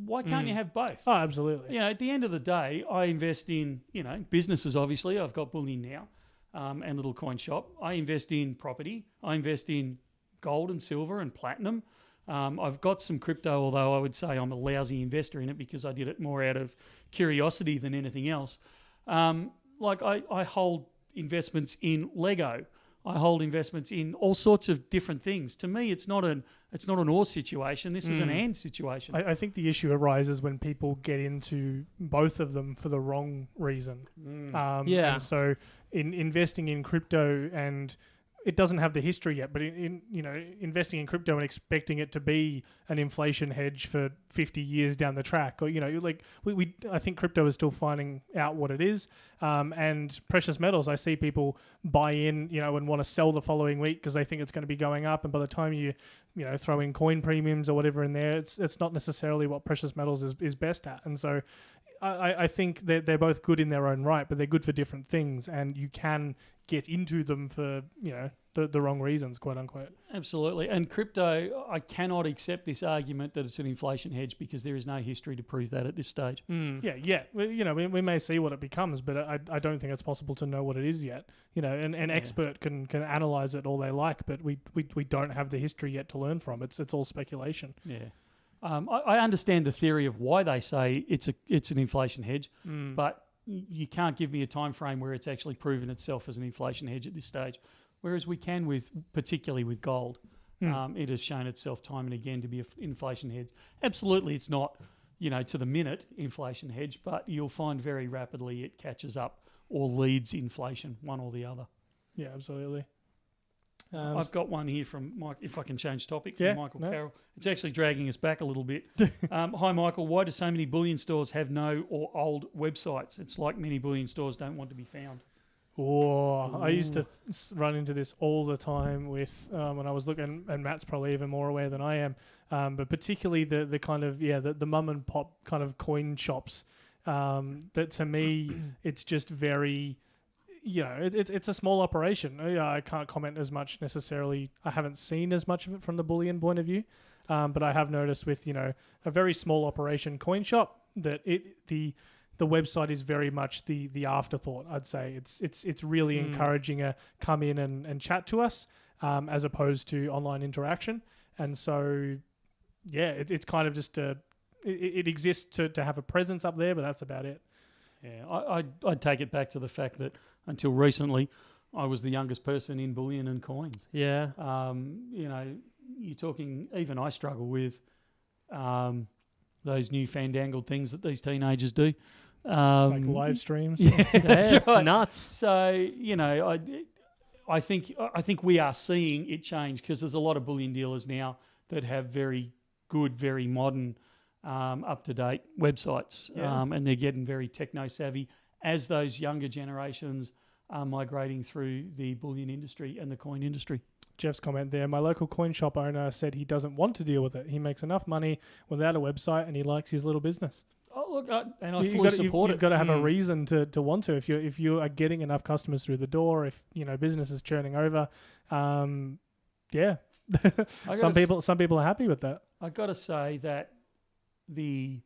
Why can't you have both? Oh, absolutely. At the end of the day, I invest in, businesses, obviously. I've got Bullion Now and Little Coin Shop. I invest in property. I invest in gold and silver and platinum. I've got some crypto, although I would say I'm a lousy investor in it because I did it more out of curiosity than anything else. I hold investments in Lego. I hold investments in all sorts of different things. To me, it's not an or situation. This is an and situation. I think the issue arises when people get into both of them for the wrong reason. And so in investing in crypto, and it doesn't have the history yet, but investing in crypto and expecting it to be an inflation hedge for 50 years down the track, or I think crypto is still finding out what it is. And precious metals, I see people buy in, and want to sell the following week because they think it's going to be going up, and by the time you throw in coin premiums or whatever in there, it's not necessarily what precious metals is best at. And so I think they're both good in their own right, but they're good for different things, and you can get into them for the wrong reasons, quote unquote. Absolutely. And crypto, I cannot accept this argument that it's an inflation hedge because there is no history to prove that at this stage. Yeah. We may see what it becomes, but I don't think it's possible to know what it is yet. An expert can analyze it all they like, but we don't have the history yet to learn from. It's all speculation. Yeah. I understand the theory of why they say it's an inflation hedge, but you can't give me a time frame where it's actually proven itself as an inflation hedge at this stage. Whereas we can particularly with gold. It has shown itself time and again to be an inflation hedge. Absolutely, it's not, to the minute inflation hedge, but you'll find very rapidly it catches up or leads inflation, one or the other. Yeah, absolutely. I've got one here from Mike, if I can change topic, from Michael Carroll. It's actually dragging us back a little bit. Hi, Michael. Why do so many bullion stores have no or old websites? It's like many bullion stores don't want to be found. I used to run into this all the time with when I was looking, and Matt's probably even more aware than I am, but particularly the kind of, the mum and pop kind of coin shops that to me, it's just very... it's a small operation. I can't comment as much necessarily. I haven't seen as much of it from the bullion point of view, but I have noticed with a very small operation coin shop that the website is very much the afterthought. I'd say it's really encouraging a come in and chat to us as opposed to online interaction. And so it's kind of just it exists to have a presence up there, but that's about it. Yeah, I'd take it back to the fact that until recently, I was the youngest person in bullion and coins. Yeah. You're talking, even I struggle with those new fandangled things that these teenagers do. Like live streams. Yeah, that's right. Nuts. So, I think we are seeing it change because there's a lot of bullion dealers now that have very good, very modern, up-to-date websites, and they're getting very techno-savvy as those younger generations are migrating through the bullion industry and the coin industry. Jeff's comment there, my local coin shop owner said he doesn't want to deal with it. He makes enough money without a website and he likes his little business. Oh, look, and I fully support it. You've got to have a reason to want to. If you are getting enough customers through the door, if business is churning over, Some people are happy with that. I got to say that the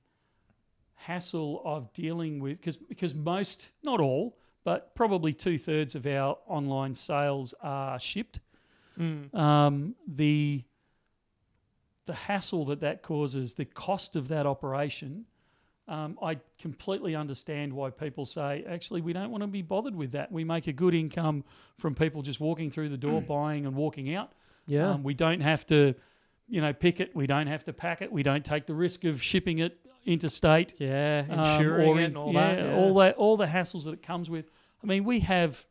hassle of dealing with, because most, not all, but probably 2/3 of our online sales are shipped. The hassle that causes, the cost of that operation, I completely understand why people say, actually, we don't want to be bothered with that. We make a good income from people just walking through the door, buying and walking out. Yeah. We don't have to, pick it. We don't have to pack it. We don't take the risk of shipping it interstate. Yeah, insuring it and all that. Yeah. All the hassles that it comes with. I mean, we have,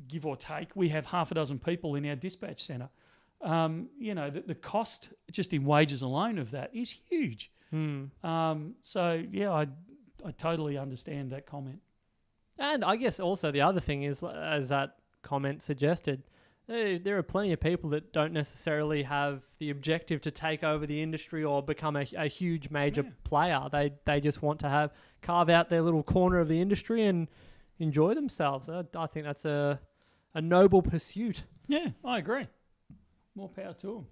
give or take, we have half a dozen people in our dispatch centre. The cost just in wages alone of that is huge. So yeah, I totally understand that comment. And I guess also the other thing is, as that comment suggested, there are plenty of people that don't necessarily have the objective to take over the industry or become a huge major player. They just want to carve out their little corner of the industry and enjoy themselves. I think that's a noble pursuit. Yeah, I agree. More power to them.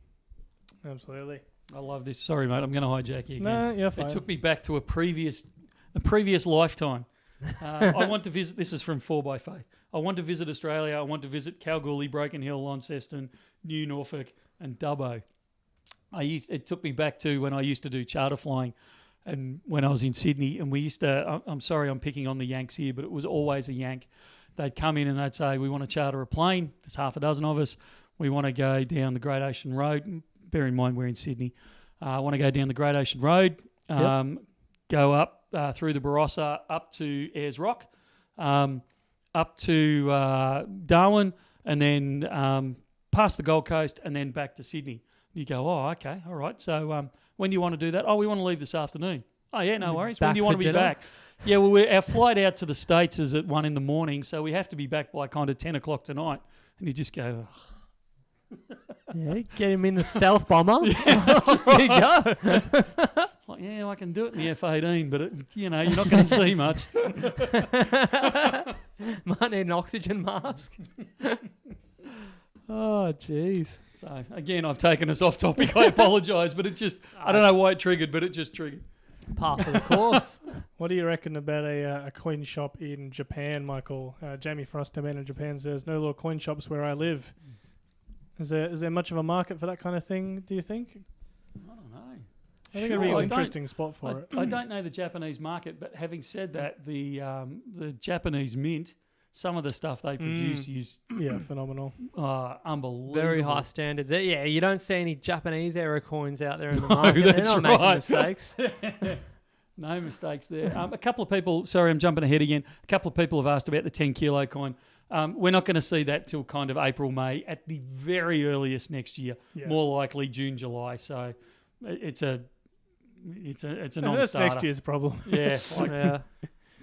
Absolutely. I love this. Sorry, mate. I'm going to hijack you again. No, you're fine. It took me back to a previous lifetime. I want to visit. This is from 4x Faith. I want to visit Australia. I want to visit Kalgoorlie, Broken Hill, Launceston, New Norfolk, and Dubbo. It took me back to when I used to do charter flying, and when I was in Sydney. And we used to. I'm sorry, I'm picking on the Yanks here, but it was always a Yank. They'd come in and they'd say, "We want to charter a plane. There's half a dozen of us. We want to go down the Great Ocean Road." Bear in mind, we're in Sydney. I want to go down the Great Ocean Road, go up through the Barossa, up to Ayers Rock, up to Darwin, and then past the Gold Coast, and then back to Sydney. You go, oh, okay, all right. So when do you want to do that? Oh, we want to leave this afternoon. Oh, yeah, no worries. When do you want to be back? Yeah, well, our flight out to the States is at 1 a.m, so we have to be back by kind of 10 o'clock tonight. And you just go... Yeah, get him in the stealth bomber. Yeah, there you go. It's like, yeah, I can do it in the F-18, but you're not going to see much. Might need an oxygen mask. Oh, jeez. So again, I've taken us off topic. I apologise, but I don't know why it triggered, but it just triggered. Par for the course. What do you reckon about a coin shop in Japan, Michael? Jamie Frost, a man in Japan, says, no little coin shops where I live. Is there much of a market for that kind of thing, do you think? I don't know. I think it'd be an interesting spot for it. I don't know the Japanese market, but having said that, the Japanese mint, some of the stuff they produce is... Yeah, phenomenal. Unbelievable. Very high standards. Yeah, you don't see any Japanese era coins out there in the market. That's They're not making mistakes. No mistakes there. A couple of people... Sorry, I'm jumping ahead again. A couple of people have asked about the 10 kilo coin. We're not going to see that till kind of April, May at the very earliest next year. Yeah. More likely June, July. So it's a non-starter. That's next year's problem. Yeah.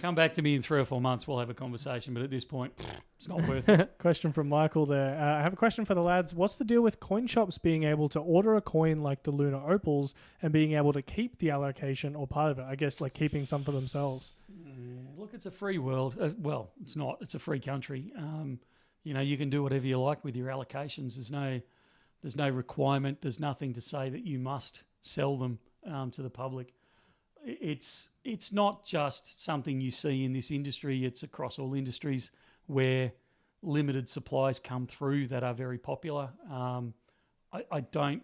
Come back to me in 3 or 4 months. We'll have a conversation. But at this point, it's not worth it. Question from Michael there. I have a question for the lads. What's the deal with coin shops being able to order a coin like the Lunar Opals and being able to keep the allocation or part of it? I guess like keeping some for themselves. Look, it's a free world. Well, it's not. It's a free country. You can do whatever you like with your allocations. There's no requirement. There's nothing to say that you must sell them to the public. It's not just something you see in this industry. It's across all industries where limited supplies come through that are very popular. I got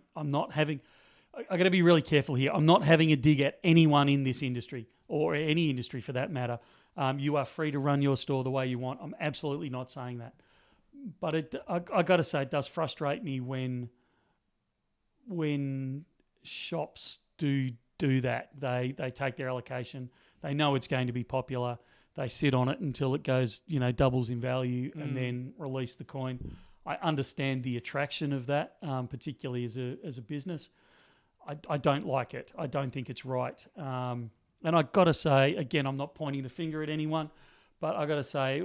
to be really careful here. I'm not having a dig at anyone in this industry or any industry for that matter. You are free to run your store the way you want. I'm absolutely not saying that. But I got to say, it does frustrate me when shops do that. They take their allocation. They know it's going to be popular. They sit on it until it goes, doubles in value and then release the coin. I understand the attraction of that, particularly as a business. I don't like it. I don't think it's right. And I got to say, again, I'm not pointing the finger at anyone, but I got to say,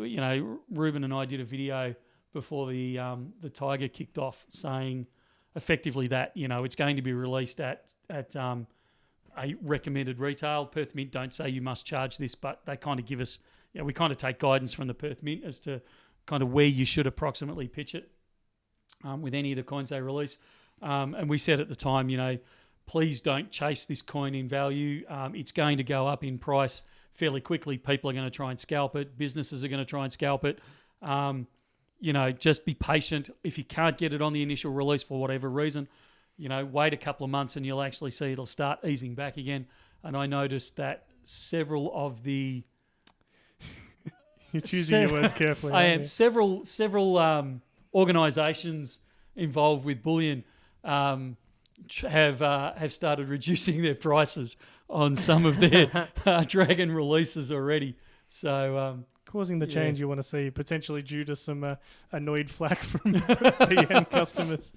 Ruben and I did a video before the Tiger kicked off saying effectively that, it's going to be released at a recommended retail. Perth Mint don't say you must charge this, but they kind of give us, we kind of take guidance from the Perth Mint as to kind of where you should approximately pitch it with any of the coins they release. And we said at the time, please don't chase this coin in value. It's going to go up in price fairly quickly. People are going to try and scalp it. Businesses are going to try and scalp it. Just be patient. If you can't get it on the initial release for whatever reason, wait a couple of months and you'll actually see it'll start easing back again. And I noticed that several of the... You're choosing your words carefully. I am. Several organisations involved with Bullion have started reducing their prices on some of their Dragon releases already. So causing the change you want to see, potentially due to some annoyed flack from the end customers.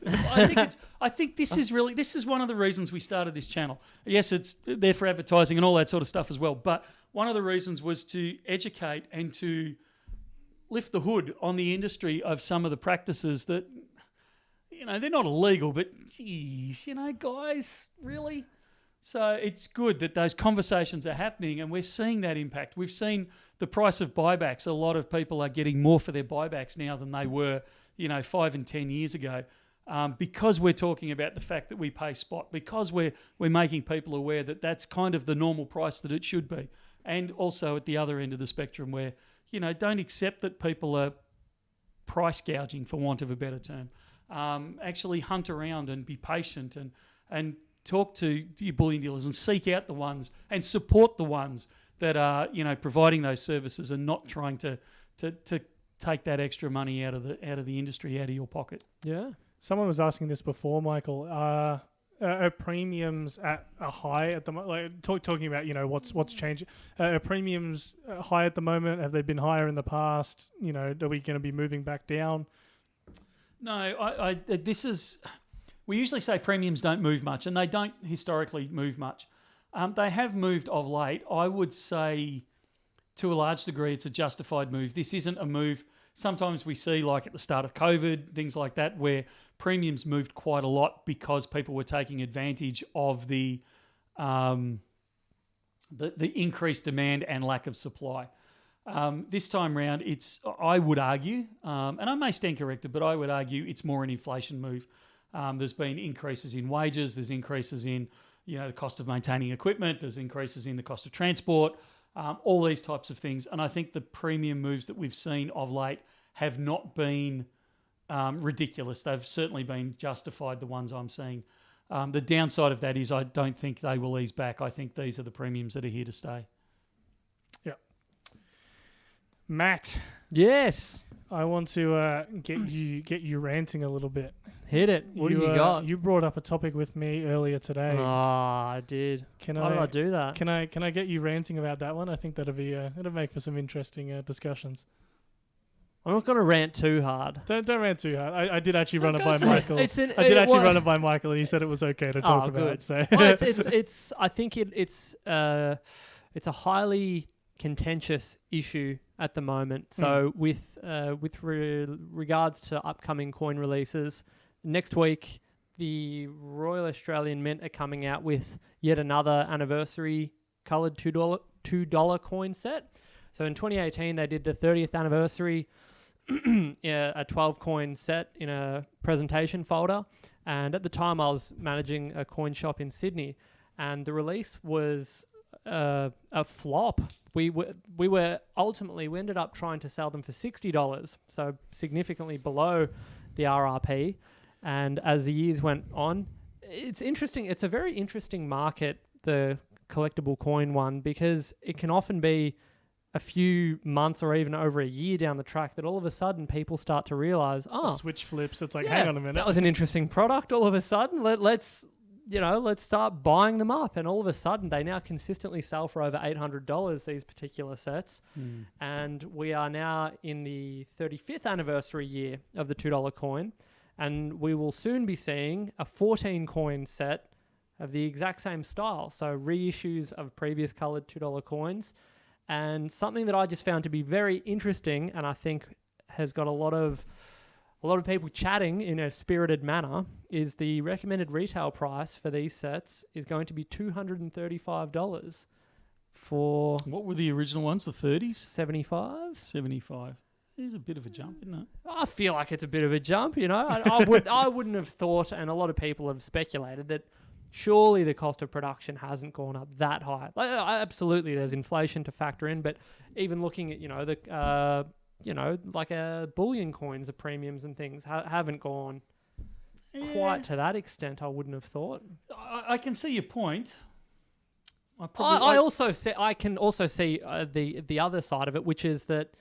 I think this is one of the reasons we started this channel. Yes, it's there for advertising and all that sort of stuff as well. But one of the reasons was to educate and to lift the hood on the industry of some of the practices that, they're not illegal, but geez, guys, really? So it's good that those conversations are happening and we're seeing that impact. We've seen the price of buybacks. A lot of people are getting more for their buybacks now than they were, 5 and 10 years ago, because we're talking about the fact that we pay spot, because we're making people aware that that's kind of the normal price that it should be. And also at the other end of the spectrum where, don't accept that people are price gouging, for want of a better term. Actually hunt around and be patient and talk to your bullion dealers and seek out the ones and support the ones that are, providing those services and not trying to take that extra money out of the industry, out of your pocket. Yeah. Someone was asking this before, Michael. Are premiums at a high at the moment? Like talking about, what's changing. Are premiums high at the moment? Have they been higher in the past? Are we going to be moving back down? No, we usually say premiums don't move much, and they don't historically move much. They have moved of late. I would say to a large degree it's a justified move. This isn't a move. Sometimes we see, like at the start of COVID, things like that, where premiums moved quite a lot because people were taking advantage of the increased demand and lack of supply. This time round, I would argue, and I may stand corrected, but I would argue it's more an inflation move. There's been increases in wages, there's increases in the cost of maintaining equipment, there's increases in the cost of transport, all these types of things. And I think the premium moves that we've seen of late have not been ridiculous. They've certainly been justified, the ones I'm seeing. The downside of that is I don't think they will ease back. I think these are the premiums that are here to stay. Yeah. Matt. Yes. I want to get you ranting a little bit. Hit it. What do you got? You brought up a topic with me earlier today. Oh, I did. Why did I do that? Can I get you ranting about that one? I think that'll make for some interesting discussions. I'm not going to rant too hard. Don't rant too hard. I did actually run it by Michael. Run it by Michael, and he said it was okay to talk about it. So well, it's. I think it's a highly contentious issue at the moment. So with regards to upcoming coin releases, next week the Royal Australian Mint are coming out with yet another anniversary coloured $2 coin set. So in 2018 they did the 30th anniversary, a 12 coin set in a presentation folder, and at the time I was managing a coin shop in Sydney, and the release was a flop. We ended up trying to sell them for $60, so significantly below the RRP. And as the years went on, it's interesting. It's a very interesting market, the collectible coin one, because it can often be a few months or even over a year down the track that all of a sudden people start to realize, switch flips. It's like, hang on a minute, that was an interesting product. All of a sudden, let's start buying them up. And all of a sudden, they now consistently sell for over $800, these particular sets. And we are now in the 35th anniversary year of the $2 coin. And we will soon be seeing a 14 coin set of the exact same style. So reissues of previous coloured $2 coins. And something that I just found to be very interesting, and I think has got a lot of people chatting in a spirited manner, is the recommended retail price for these sets is going to be $235 for... What were the original ones, the 30s? 75? 75. is a bit of a jump, isn't it? I feel like it's a bit of a jump, I wouldn't have thought, and a lot of people have speculated that surely the cost of production hasn't gone up that high. Absolutely, there's inflation to factor in, but even looking at like bullion coins, the premiums and things haven't gone quite to that extent. I wouldn't have thought. I can see your point. I can also see the other side of it, which is that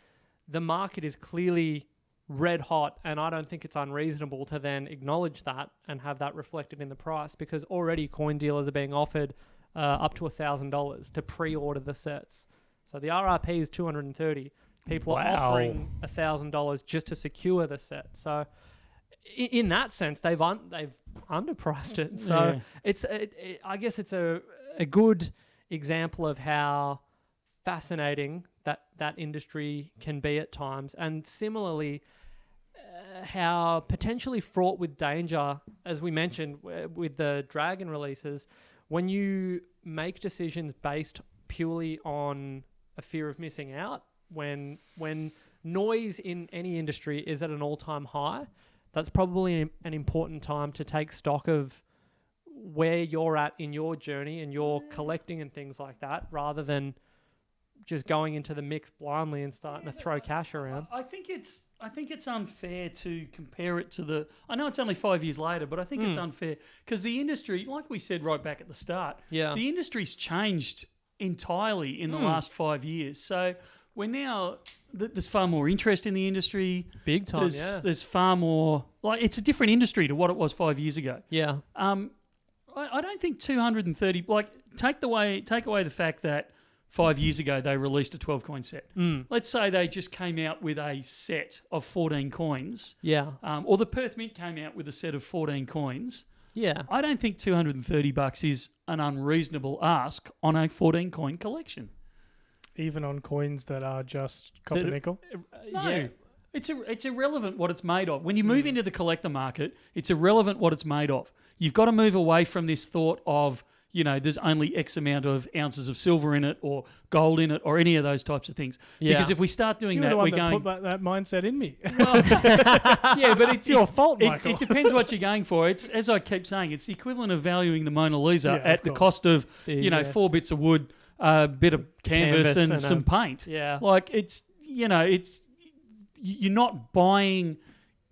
the market is clearly red hot, and I don't think it's unreasonable to then acknowledge that and have that reflected in the price, because already coin dealers are being offered up to $1,000 to pre-order the sets. So the RRP is $230. People are offering $1,000 just to secure the set. So in that sense, they've underpriced it. So I guess it's a good example of how fascinating that industry can be at times, and similarly how potentially fraught with danger, as we mentioned with the Dragon releases, when you make decisions based purely on a fear of missing out, when noise in any industry is at an all-time high, that's probably an important time to take stock of where you're at in your journey and your collecting and things like that, rather than just going into the mix blindly and starting to throw cash around. I think it's unfair to compare it to the... I know it's only 5 years later, but I think it's unfair because the industry, like we said right back at the start, the industry's changed entirely in the last 5 years. So we're now... There's far more interest in the industry. Big time, There's far more... Like, it's a different industry to what it was 5 years ago. Yeah. I don't think 230... Like, take away the fact that 5 years ago they released a 12-coin set. Let's say they just came out with a set of 14 coins. Yeah. Or the Perth Mint came out with a set of 14 coins. Yeah. I don't think $230 is an unreasonable ask on a 14-coin collection. Even on coins that are just copper nickel? No. Yeah. It's irrelevant what it's made of. When you move into the collector market, it's irrelevant what it's made of. You've got to move away from this thought of, there's only X amount of ounces of silver in it or gold in it or any of those types of things. Yeah. Because if we start doing that, we're going... put that mindset in me. Well, yeah, but it's your fault, Michael. It depends what you're going for. It's, as I keep saying, it's the equivalent of valuing the Mona Lisa at the cost of, 4 bits of wood, a bit of canvas and some paint. Yeah. Like, it's, you're not buying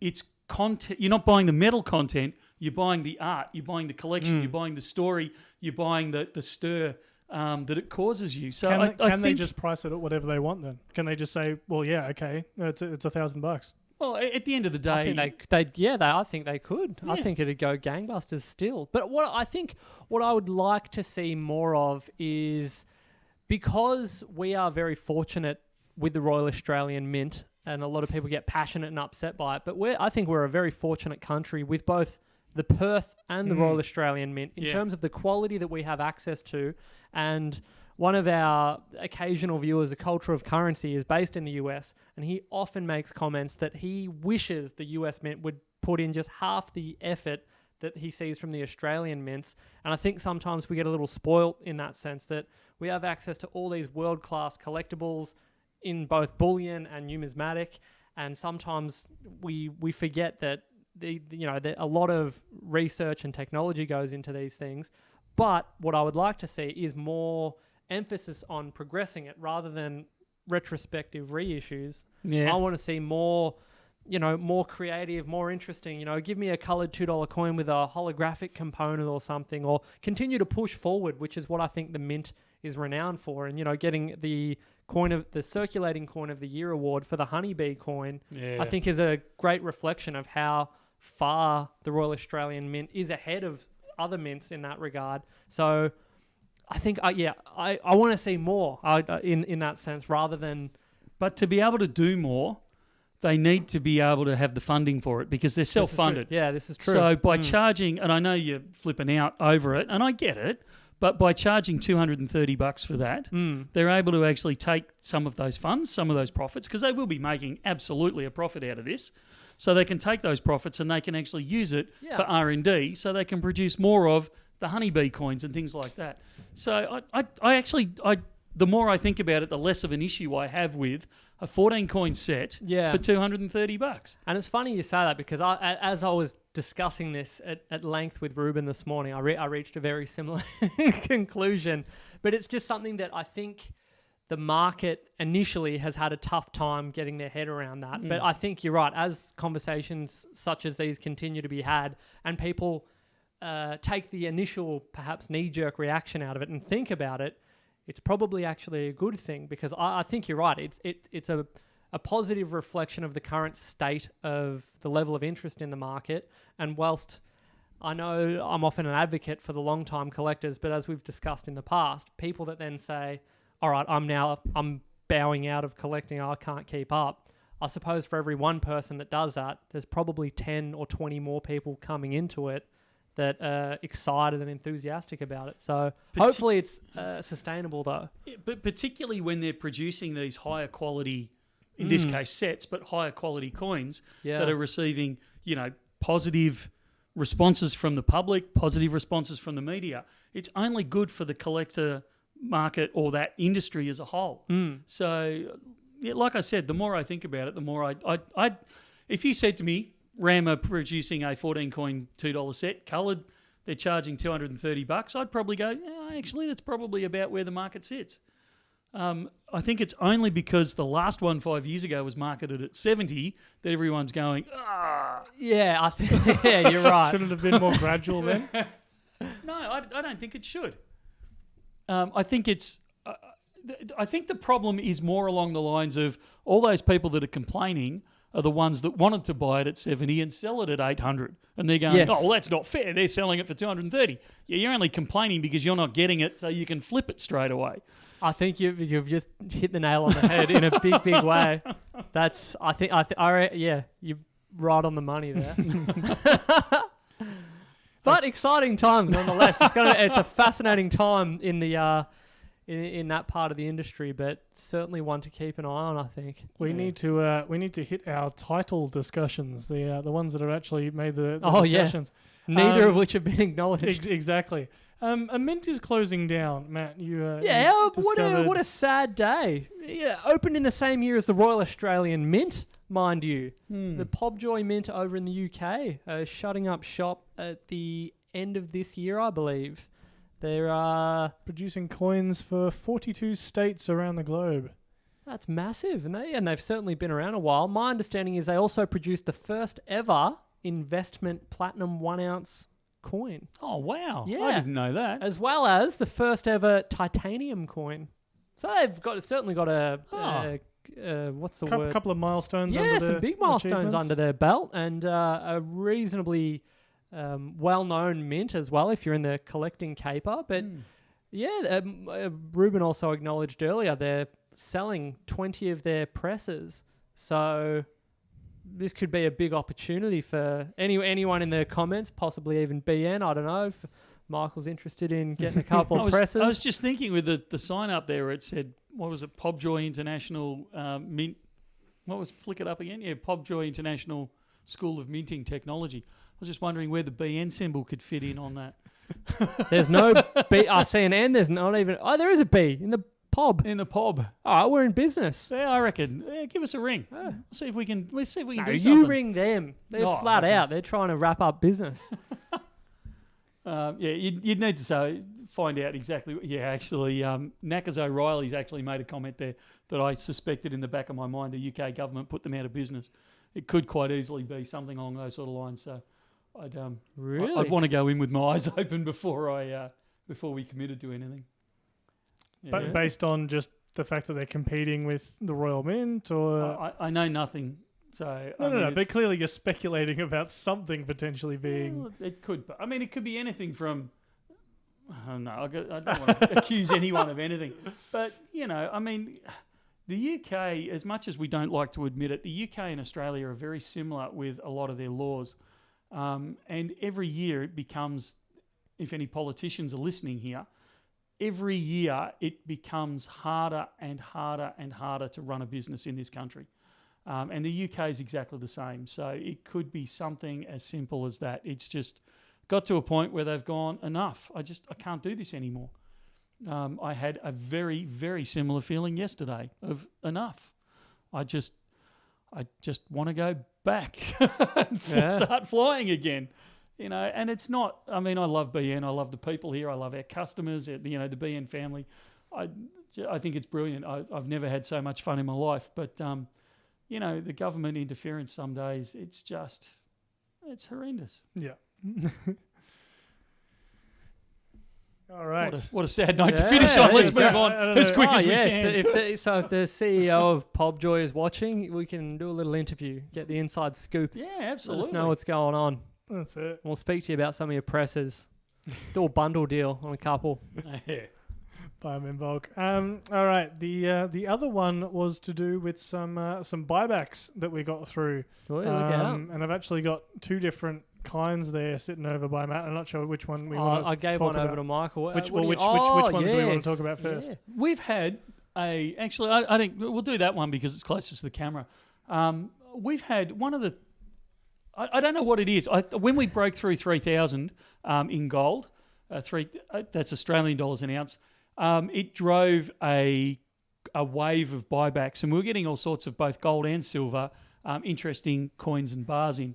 its content. You're not buying the metal content. You're buying the art. You're buying the collection. You're buying the story. You're buying the stir that it causes you. So I think they just price it at whatever they want then? Can they just say, well, yeah, okay, it's $1,000? Well, at the end of the day, I think they could. Yeah. I think it'd go gangbusters still. But what I would like to see more of is, because we are very fortunate with the Royal Australian Mint, and a lot of people get passionate and upset by it, but I think we're a very fortunate country with both the Perth and the Royal Australian Mint in terms of the quality that we have access to. And one of our occasional viewers, A Culture of Currency, is based in the US, and he often makes comments that he wishes the US Mint would put in just half the effort that he sees from the Australian mints. And I think sometimes we get a little spoilt in that sense, that we have access to all these world-class collectibles in both bullion and numismatic, and sometimes we forget that a lot of research and technology goes into these things. But what I would like to see is more emphasis on progressing it rather than retrospective reissues. Yeah. I want to see more creative, more interesting. Give me a coloured $2 coin with a holographic component or something, or continue to push forward, which is what I think the Mint is renowned for. And getting the circulating coin of the year award for the honeybee coin, I think is a great reflection of how far the Royal Australian Mint is ahead of other mints in that regard. So I think, I want to see more in that sense rather than... But to be able to do more, they need to be able to have the funding for it because they're self-funded. This is true. So by charging, and I know you're flipping out over it, and I get it, but by charging $230 for that, they're able to actually take some of those funds, some of those profits, because they will be making absolutely a profit out of this. So they can take those profits and they can actually use it for R&D, so they can produce more of the honeybee coins and things like that. So I the more I think about it, the less of an issue I have with a 14 coin set for $230. And it's funny you say that because as I was discussing this at length with Ruben this morning, I reached a very similar conclusion. But it's just something that I think the market initially has had a tough time getting their head around that. But I think you're right. As conversations such as these continue to be had and people take the initial perhaps knee-jerk reaction out of it and think about it, it's probably actually a good thing because I think you're right. It's a positive reflection of the current state of the level of interest in the market. And whilst I know I'm often an advocate for the long-time collectors, but as we've discussed in the past, people that then say, all right, I'm bowing out of collecting, I can't keep up. I suppose for every one person that does that, there's probably 10 or 20 more people coming into it that are excited and enthusiastic about it. So hopefully it's sustainable though. Yeah, but particularly when they're producing these higher quality, in this case sets, but higher quality coins that are receiving, positive responses from the public, positive responses from the media. It's only good for the collector market or that industry as a whole. So, like I said, the more I think about it, the more I if you said to me, Ram are producing a 14 coin $2 set, coloured, they're charging $230, I'd probably go, actually, that's probably about where the market sits. I think it's only because the last one 5 years ago was marketed at 70 that everyone's going, Yeah, I think you're right. Shouldn't it have been more gradual then? No, I don't think it should. I think it's. I think the problem is more along the lines of all those people that are complaining are the ones that wanted to buy it at 70 and sell it at 800, and they're going, "Oh, well, that's not fair. They're selling it for 230." Yeah, you're only complaining because you're not getting it, so you can flip it straight away. I think you've just hit the nail on the head in a big way. That's you're right on the money there. But exciting times nonetheless. It's a fascinating time in the in that part of the industry, but certainly one to keep an eye on. I think we need to hit our title discussions, the ones that have actually made the discussions. Neither of which have been acknowledged. Exactly. A mint is closing down, Matt. What a sad day. Yeah, opened in the same year as the Royal Australian Mint, mind you. The Pobjoy Mint over in the UK shutting up shop at the end of this year, I believe. They're producing coins for 42 states around the globe. That's massive, and they've certainly been around a while. My understanding is they also produced the first ever investment platinum 1 ounce coin. Oh, wow. Yeah. I didn't know that. As well as the first ever titanium coin. So they've certainly got what's the word? Couple of milestones. Yeah, some big milestones under their belt, and a reasonably well-known mint as well if you're in the collecting caper. But Ruben also acknowledged earlier they're selling 20 of their presses. So this could be a big opportunity for anyone in the comments, possibly even BN. I don't know if Michael's interested in getting a couple of presses. I was just thinking with the sign up there, it said, what was it, Pobjoy International Mint. Flick it up again? Yeah, Pobjoy International School of Minting Technology. I was just wondering where the BN symbol could fit in on that. There's no B. I see an N. There's not even. Oh, there is a B in the Pob. In the Pob. All right, we're in business. Yeah, I reckon. Yeah, give us a ring. We'll see if we can. Do something. You ring them. They're flat out. They're trying to wrap up business. You'd need to find out exactly. Yeah, actually, Knackers O'Reilly's actually made a comment there that I suspected in the back of my mind the UK government put them out of business. It could quite easily be something along those sort of lines. So, I'd want to go in with my eyes open before we committed to anything. Yeah. But based on just the fact that they're competing with the Royal Mint, or I know nothing. So no. But clearly, you're speculating about something potentially being. Well, it could. I mean, it could be anything from. I don't want to accuse anyone of anything, but I mean, the UK, as much as we don't like to admit it, the UK and Australia are very similar with a lot of their laws, and every year it becomes. If any politicians are listening here. Every year it becomes harder and harder and harder to run a business in this country. And the UK is exactly the same. So it could be something as simple as that. It's just got to a point where they've gone, enough. I can't do this anymore. I had a very, very similar feeling yesterday of enough. I just want to go back and start flying again. And it's not, I love BN. I love the people here. I love our customers, the BN family. I think it's brilliant. I've never had so much fun in my life. But, the government interference some days, it's horrendous. Yeah. All right. What a sad note to finish on. Let's move on as quick as we can. If the CEO of Pobjoy is watching, we can do a little interview, get the inside scoop. Yeah, absolutely. Let us know what's going on. That's it. We'll speak to you about some of your presses. Do a bundle deal on a couple. Yeah. Buy them in bulk. All right. The other one was to do with some buybacks that we got through. Oh, yeah, look out. And I've actually got two different kinds there sitting over by Matt. I'm not sure which one we want to I gave talk one about. over to Michael. Which ones do we want to talk about first? Yeah. We've had actually, I think we'll do that one because it's closest to the camera. We've had one of the, I don't know what it is. When we broke through 3,000 in gold, that's Australian dollars an ounce, it drove a wave of buybacks, and we were getting all sorts of both gold and silver, interesting coins and bars in.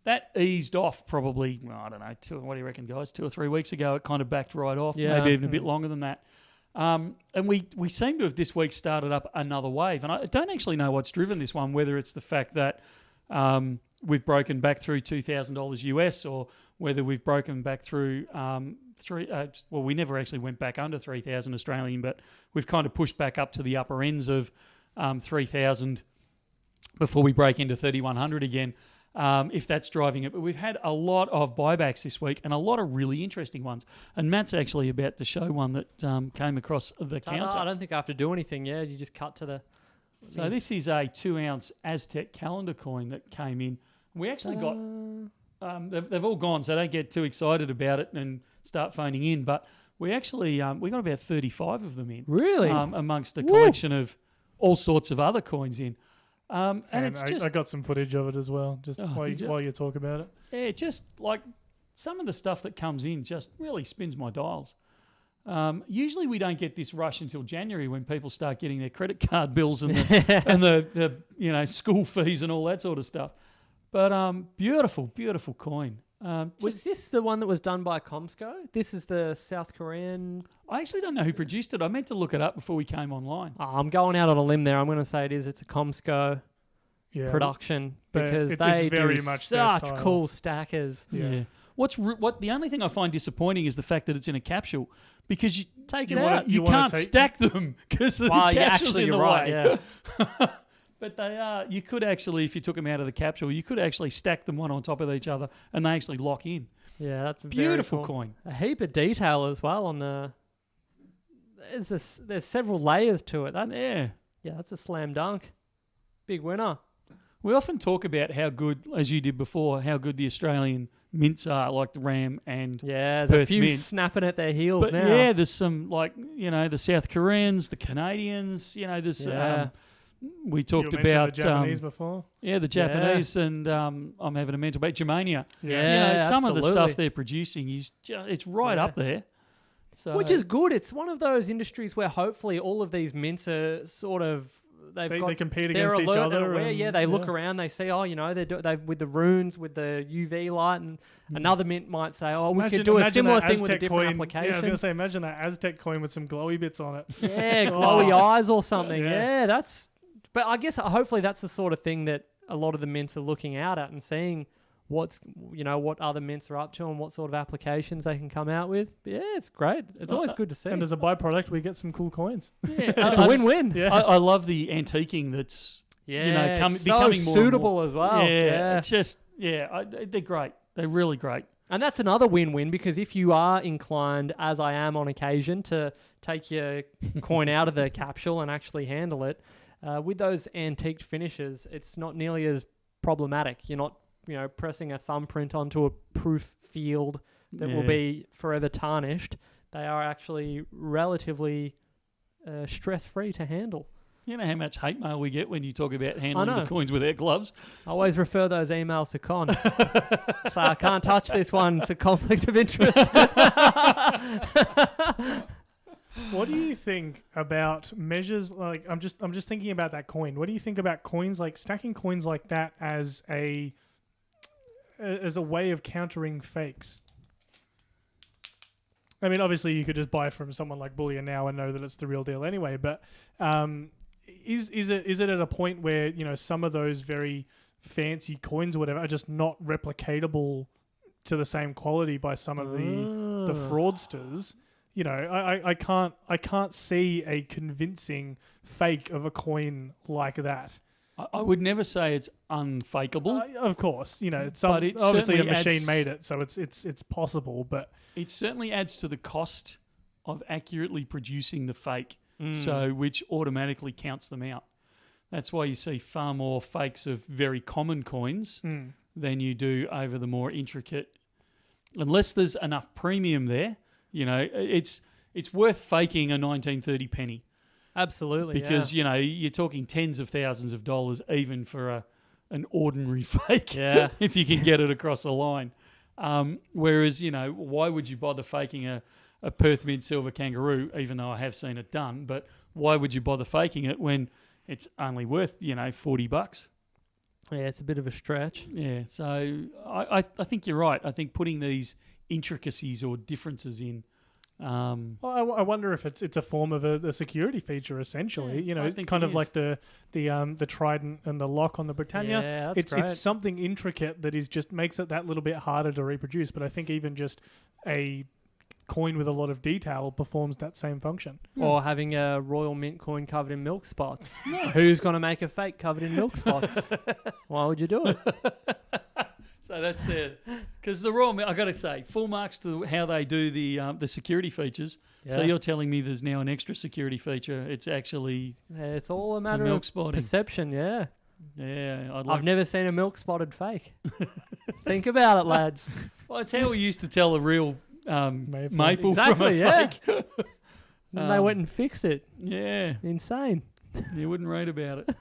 That eased off probably, I don't know, what do you reckon, guys? 2 or 3 weeks ago, it kind of backed right off, maybe even a bit longer than that. And we seem to have this week started up another wave. And I don't actually know what's driven this one, whether it's the fact that we've broken back through $2,000 US or whether we've broken back through we never actually went back under 3,000 Australian, but we've kind of pushed back up to the upper ends of 3,000 before we break into 3,100 again. If that's driving it. But we've had a lot of buybacks this week and a lot of really interesting ones. And Matt's actually about to show one that came across the counter. I don't think I have to do anything. Yeah, you just cut to the... So this is a 2-ounce Aztec calendar coin that came in. We actually got... they've all gone, so don't get too excited about it and start phoning in. But we actually... we got about 35 of them in. Really? Amongst a collection of all sorts of other coins in. And it's I got some footage of it as well, just while you talk about it. Yeah, just like some of the stuff that comes in just really spins my dials. Usually we don't get this rush until January when people start getting their credit card bills and the school fees and all that sort of stuff. But beautiful, beautiful coin. Was this the one that was done by Comsco? This is the South Korean... I actually don't know who produced it. I meant to look it up before we came online. I'm going out on a limb there. I'm going to say it's a Comsco production because they very do much such cool stackers. Yeah. The only thing I find disappointing is the fact that it's in a capsule because you take it out. You can't stack them because the capsule's in the way. Yeah. But they are. You could actually, if you took them out of the capsule, you could actually stack them one on top of each other, and they actually lock in. Yeah, that's a beautiful very cool coin. A heap of detail as well on the. There's several layers to it. That's a slam dunk. Big winner. We often talk about how good, as you did before, how good the Australian mints are, like the Ram and there's Perth a few Mint. snapping at their heels but now. Yeah, there's some the South Koreans, the Canadians. There's we talked about the Japanese before. Yeah, the Japanese, and I'm having a mental about Germania. Yeah, some absolutely. of the stuff they're producing is it's right up there. So, which is good. It's one of those industries where hopefully all of these mints are sort of they compete against each other. They look around, they see, they with the runes, with the UV light, and another mint might say, we could do a similar thing with a different application. Yeah, I was going to say, imagine that Aztec coin with some glowy bits on it. Yeah, glowy eyes or something. Yeah, that's. But I guess hopefully that's the sort of thing that a lot of the mints are looking out at and seeing what other mints are up to and what sort of applications they can come out with. But yeah, it's great. It's always good to see. And as a byproduct, we get some cool coins. Yeah, it's a win-win. Yeah. I love the antiquing that's becoming more suitable as well. Yeah, it's just they're great. They're really great. And that's another win-win because if you are inclined, as I am on occasion, to take your coin out of the capsule and actually handle it, with those antiqued finishes, it's not nearly as problematic. You're not, pressing a thumbprint onto a proof field that will be forever tarnished. They are actually relatively stress-free to handle. You know how much hate mail we get when you talk about handling the coins with our gloves? I always refer those emails to Con. So I can't touch this one. It's a conflict of interest. What do you think about measures like I'm just thinking about that coin. What do you think about coins like stacking coins like that as a way of countering fakes? I mean, obviously you could just buy from someone like Bullion Now and know that it's the real deal anyway, but is it at a point where, you know, some of those very fancy coins or whatever are just not replicatable to the same quality by some of the fraudsters? You know, I can't see a convincing fake of a coin like that. I would never say it's unfakeable. Of course, you know, but it obviously a certainly machine made it, so it's possible. But it certainly adds to the cost of accurately producing the fake, so which automatically counts them out. That's why you see far more fakes of very common coins than you do over the more intricate. Unless there's enough premium there, you know, it's worth faking a 1930 penny. Absolutely, because you know you're talking tens of thousands of dollars even for an ordinary fake. Yeah, if you can get it across the line. Whereas, you know, why would you bother faking a Perth Mint silver kangaroo? Even though I have seen it done, but why would you bother faking it when it's only worth, you know, $40? Yeah, it's a bit of a stretch. Yeah, so I think you're right. I think putting these intricacies or differences in. Well, I wonder if it's a form of a security feature, essentially. You know, kind of like the trident and the lock on the Britannia. Yeah, that's great. It's something intricate that is just makes it that little bit harder to reproduce. But I think even just a coin with a lot of detail performs that same function. Or having a Royal Mint coin covered in milk spots. Who's going to make a fake covered in milk spots? Why would you do it? So that's there, because the Royal Mint, I got to say, full marks to how they do the security features. Yeah. So you're telling me there's now an extra security feature? It's actually it's all a matter of perception. Yeah, yeah. I've never seen a milk spotted fake. Think about it, lads. Well, it's how we used to tell a real maple exactly, from a fake. And they went and fixed it. Yeah, insane. You wouldn't read about it.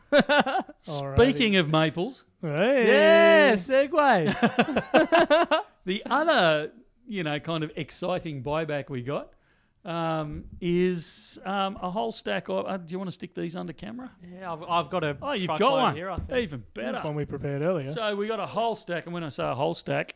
Speaking of maples, yeah, segue. The other, you know, kind of exciting buyback we got is a whole stack of. Do you want to stick these under camera? Yeah, I've got a. Oh, you've got one here. I think. Even better. That's one we prepared earlier. So we got a whole stack, and when I say a whole stack,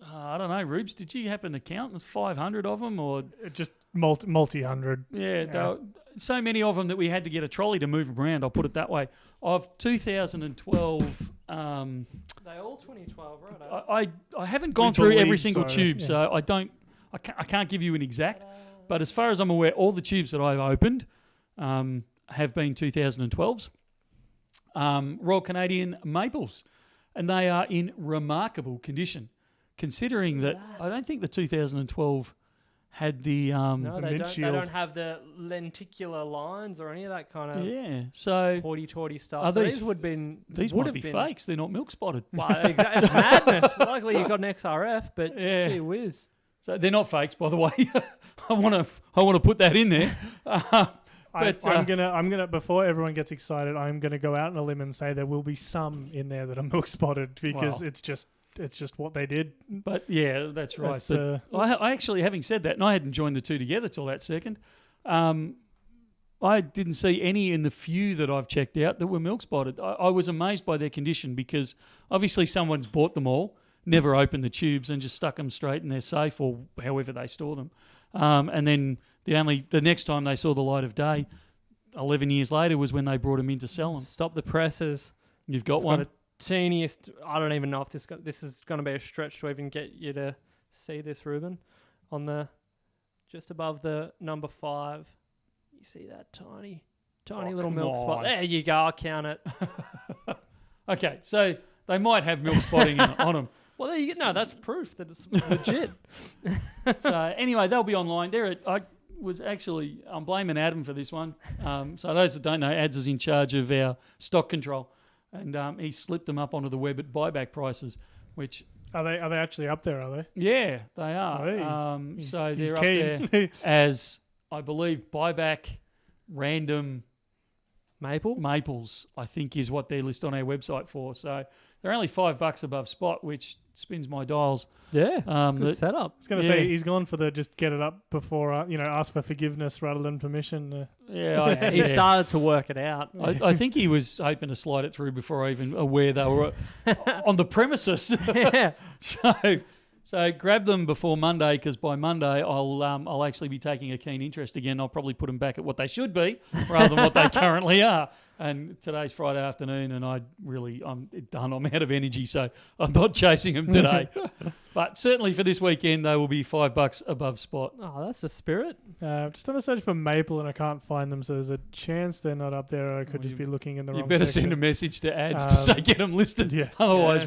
I don't know, Rubes, did you happen to count? There's 500 of them, or just multi-hundred? Yeah. So many of them that we had to get a trolley to move them around. I'll put it that way. Of 2012, they all 2012, right? I haven't gone through every single tube, so I can't give you an exact. But as far as I'm aware, all the tubes that I've opened have been 2012s. Royal Canadian maples, and they are in remarkable condition, considering that I don't think the 2012 had the no, they don't have the lenticular lines or any of that kind of so hoity-toity stuff. So these would have been fakes. They're not milk spotted. Well, exactly. It's madness. Luckily you got an XRF, but gee whiz. So they're not fakes, by the way. I want to put that in there. But I'm gonna before everyone gets excited, I'm gonna go out on a limb and say there will be some in there that are milk spotted because it's just what they did. But yeah, that's right. I actually, having said that, and I hadn't joined the two together till that second, I didn't see any in the few that I've checked out that were milk spotted. I was amazed by their condition because obviously someone's bought them all, never opened the tubes and just stuck them straight in their safe or however they store them. And then the next time they saw the light of day, 11 years later, was when they brought them in to sell them. Stop the presses. You've got one. Teeniest. I don't even know if this is going to be a stretch to even get you to see this, Ruben. On the just above the number 5, you see that tiny little milk spot. There you go. I'll count it. Okay, so they might have milk spotting on them. Well, there you go. No, that's proof that it's legit. So anyway, they'll be online. I'm blaming Adam for this one. So those that don't know, Ads is in charge of our stock control. And he slipped them up onto the web at buyback prices, which... Are they actually up there, are they? Yeah, they are. So they're up there as, I believe, buyback random... Maples, I think, is what they're listed on our website for. So they're only $5 above spot, which spins my dials. Yeah, good setup. I was going to say he's gone for the just get it up before ask for forgiveness rather than permission. He started to work it out. I think he was hoping to slide it through before I even aware they were on the premises. Yeah. So grab them before Monday, because by Monday I'll actually be taking a keen interest again. I'll probably put them back at what they should be rather than what they currently are. And today's Friday afternoon, and I'm done. I'm out of energy, so I'm not chasing them today. But certainly for this weekend, they will be $5 above spot. Oh, that's the spirit. Just have a search for Maple, and I can't find them, so there's a chance they're not up there. I could just be looking in the wrong You better section. send a message to ads to say get them listed. Yeah. Otherwise,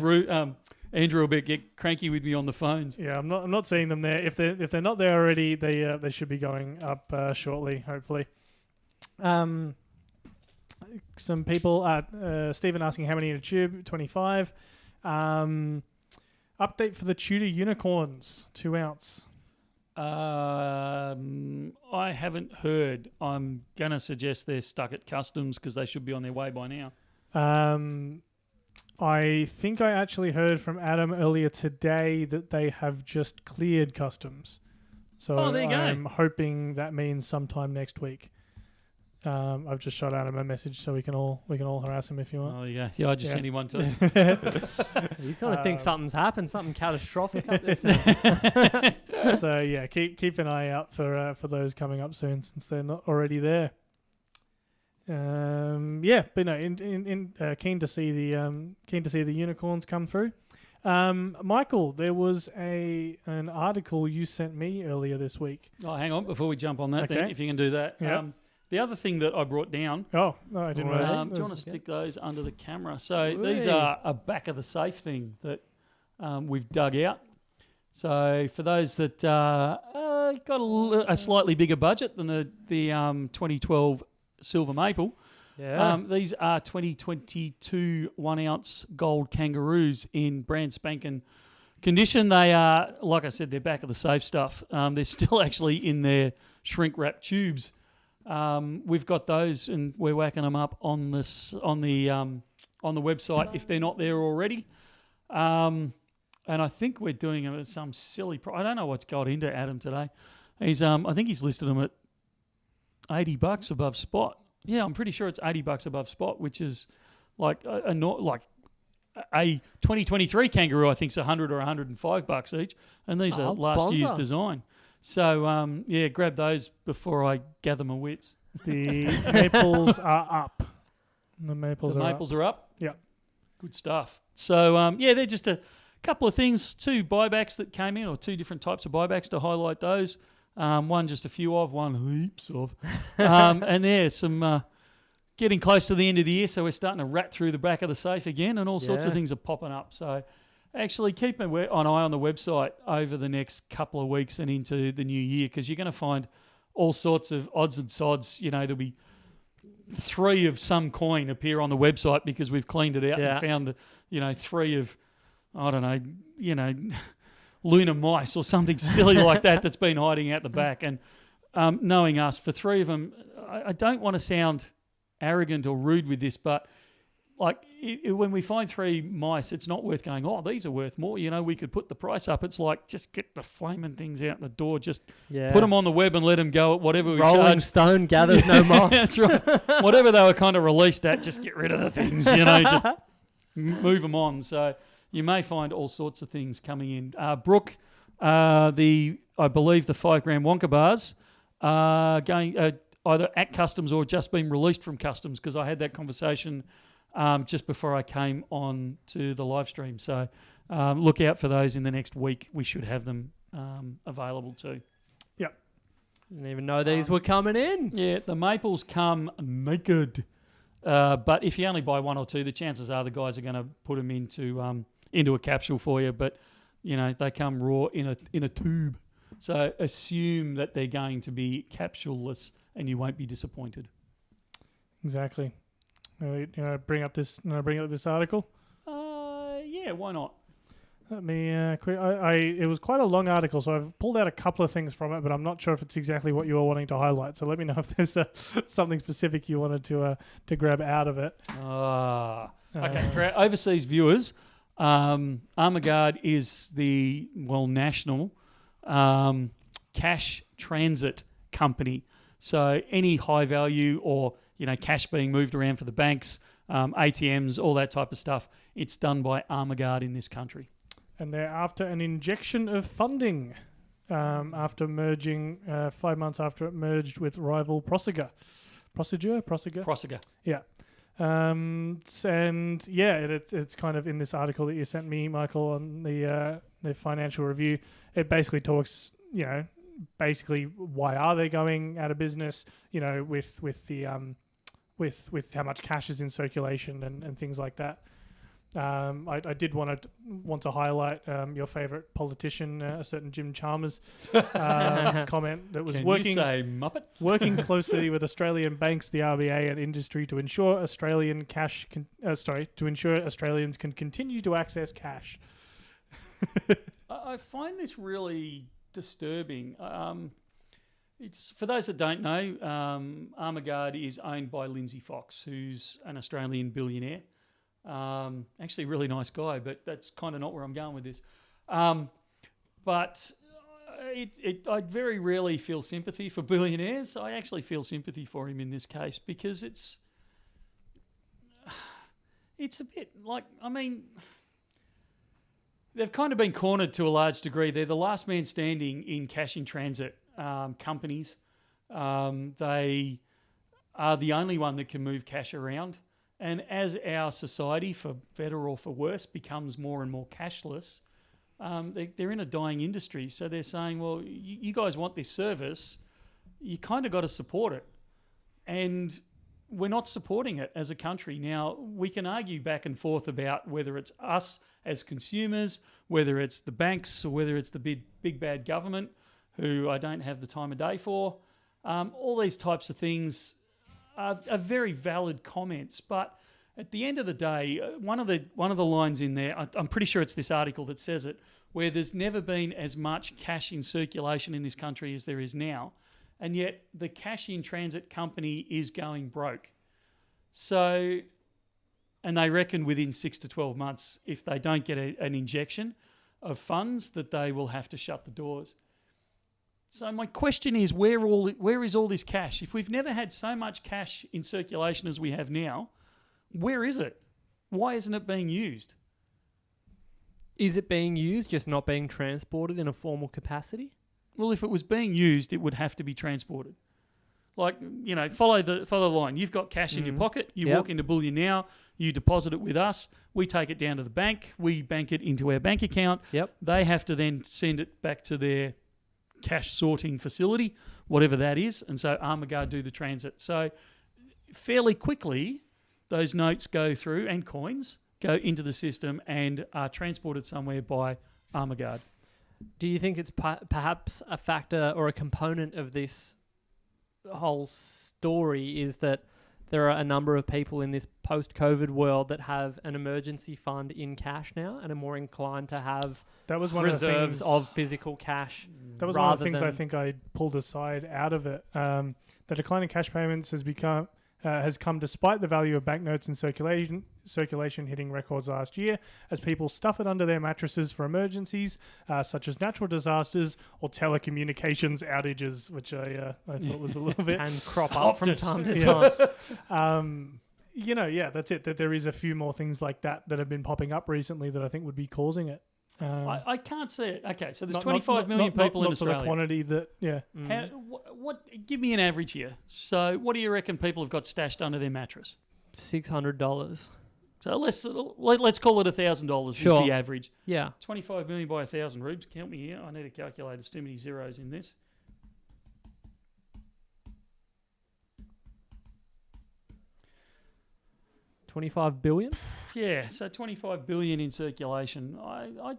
Andrew will get cranky with me on the phones. Yeah, I'm not seeing them there. If they're not there already, they should be going up shortly, hopefully. Some people, Stephen asking how many in a tube, 25. Update for the Tudor Unicorns, 2 ounce. I haven't heard. I'm going to suggest they're stuck at customs because they should be on their way by now. I think I actually heard from Adam earlier today that they have just cleared customs. So there you go. I'm hoping that means sometime next week. I've just shot Adam a message so we can all harass him if you want. Oh yeah, I just sent him one too. He's got to think something's happened, something catastrophic up this now. So yeah, keep an eye out for those coming up soon since they're not already there. But no, keen to see the unicorns come through. Michael, there was an article you sent me earlier this week. Oh, hang on before we jump on that. Okay. Then, if you can do that. Yep. The other thing that I brought down. Oh no, I didn't. Do you want to stick those under the camera? So these are a back of the safe thing that we've dug out. So for those that got a slightly bigger budget than the 2012 Silver Maple. Yeah. These are 2022 1 ounce gold kangaroos in brand spanking condition. They are, like I said, they're back of the safe stuff. They're still actually in their shrink wrap tubes. We've got those, and we're whacking them up on the website if they're not there already. And I think we're doing them at some silly price. I don't know what's got into Adam today. I think he's listed them at $80 above spot. Yeah, I'm pretty sure it's $80 above spot, which is like a 2023 kangaroo. I think is $100 or $105 each, and these are last year's design. So grab those before I gather my wits. The maples are up. The maples are up. Yeah, good stuff. So they're just a couple of things, 2 buybacks that came in, or 2 different types of buybacks to highlight those. One just a few of, one heaps of. And there's some getting close to the end of the year, so we're starting to rat through the back of the safe again, and all sorts of things are popping up. So actually keep an eye on the website over the next couple of weeks and into the new year, because you're going to find all sorts of odds and sods. There'll be 3 of some coin appear on the website because we've cleaned it out and found 3 of, I don't know, lunar mice or something silly like that's been hiding out the back. And knowing us, for 3 of them, I don't want to sound arrogant or rude with this, but when we find 3 mice, it's not worth going, oh, these are worth more. We could put the price up. It's like, just get the flaming things out the door. Just put them on the web and let them go at whatever we charge. Rolling Stone gathers no moss. That's right. Whatever they were kind of released at, just get rid of the things, just move them on. So you may find all sorts of things coming in. Brooke, I believe the 5 gram Wonka bars are going either at customs or just been released from customs, because I had that conversation just before I came on to the live stream. So look out for those in the next week. We should have them available too. Yep. Didn't even know these were coming in. Yeah, the maples come naked. But if you only buy 1 or 2, the chances are the guys are going to put them into a capsule for you. But, they come raw in a tube. So assume that they're going to be capsuleless and you won't be disappointed. Exactly. Bring up this article? Yeah, why not? Let me it was quite a long article, so I've pulled out a couple of things from it, but I'm not sure if it's exactly what you were wanting to highlight. So let me know if there's something specific you wanted to grab out of it. Okay, for our overseas viewers, Armaguard is the national cash transit company. So any high value or cash being moved around for the banks, ATMs, all that type of stuff, it's done by Armaguard in this country. And they're after an injection of funding after merging 5 months after it merged with rival Prosegur. Yeah. It's kind of in this article that you sent me, Michael, on the financial review. It basically talks, basically why are they going out of business? With how much cash is in circulation and things like that. I did want to highlight your favourite politician, a certain Jim Chalmers, comment that was working closely with Australian banks, the RBA, and industry to ensure Australians can continue to access cash. I find this really disturbing. It's for those that don't know, Armaguard is owned by Lindsay Fox, who's an Australian billionaire. Actually, a really nice guy, but that's kind of not where I'm going with this. But I very rarely feel sympathy for billionaires. I actually feel sympathy for him in this case because it's a bit like, they've kind of been cornered to a large degree. They're the last man standing in cash in transit companies. They are the only one that can move cash around. And as our society, for better or for worse, becomes more and more cashless, they're in a dying industry. So they're saying, well, you guys want this service, you kind of got to support it. And we're not supporting it as a country. Now, we can argue back and forth about whether it's us as consumers, whether it's the banks, or whether it's the big bad government, who I don't have the time of day for. All these types of things are very valid comments, but at the end of the day, one of the lines in there, I'm pretty sure it's this article that says it, where there's never been as much cash in circulation in this country as there is now, and yet the cash in transit company is going broke. So, and they reckon within 6 to 12 months, if they don't get an injection of funds, that they will have to shut the doors. So my question is, where is all this cash? If we've never had so much cash in circulation as we have now, where is it? Why isn't it being used? Is it being used, just not being transported in a formal capacity? Well, if it was being used, it would have to be transported. Like, follow the line. You've got cash in your pocket. You walk into Bullion Now. You deposit it with us. We take it down to the bank. We bank it into our bank account. Yep. They have to then send it back to their cash sorting facility, whatever that is, and so Armaguard do the transit. So fairly quickly, those notes go through and coins go into the system and are transported somewhere by Armaguard. Do you think it's perhaps a factor or a component of this whole story is that there are a number of people in this post-COVID world that have an emergency fund in cash now and are more inclined to have reserves of physical cash? That was one of the things I think I pulled aside out of it. The decline in cash payments has come despite the value of banknotes in circulation hitting records last year, as people stuff it under their mattresses for emergencies such as natural disasters or telecommunications outages, which I thought was a little bit can crop up from time to time. That's it. That there is a few more things like that have been popping up recently that I think would be causing it. I can't see it. Okay, so there's 25 million people in Australia. Not the quantity that, yeah. What? Give me an average here. So what do you reckon people have got stashed under their mattress? $600. So let's call it $1,000 Sure. is the average. Yeah. 25 million by 1,000 rubes. Count me here. I need a calculator. There's too many zeros in this. $25 billion? Yeah, so 25 billion in circulation. I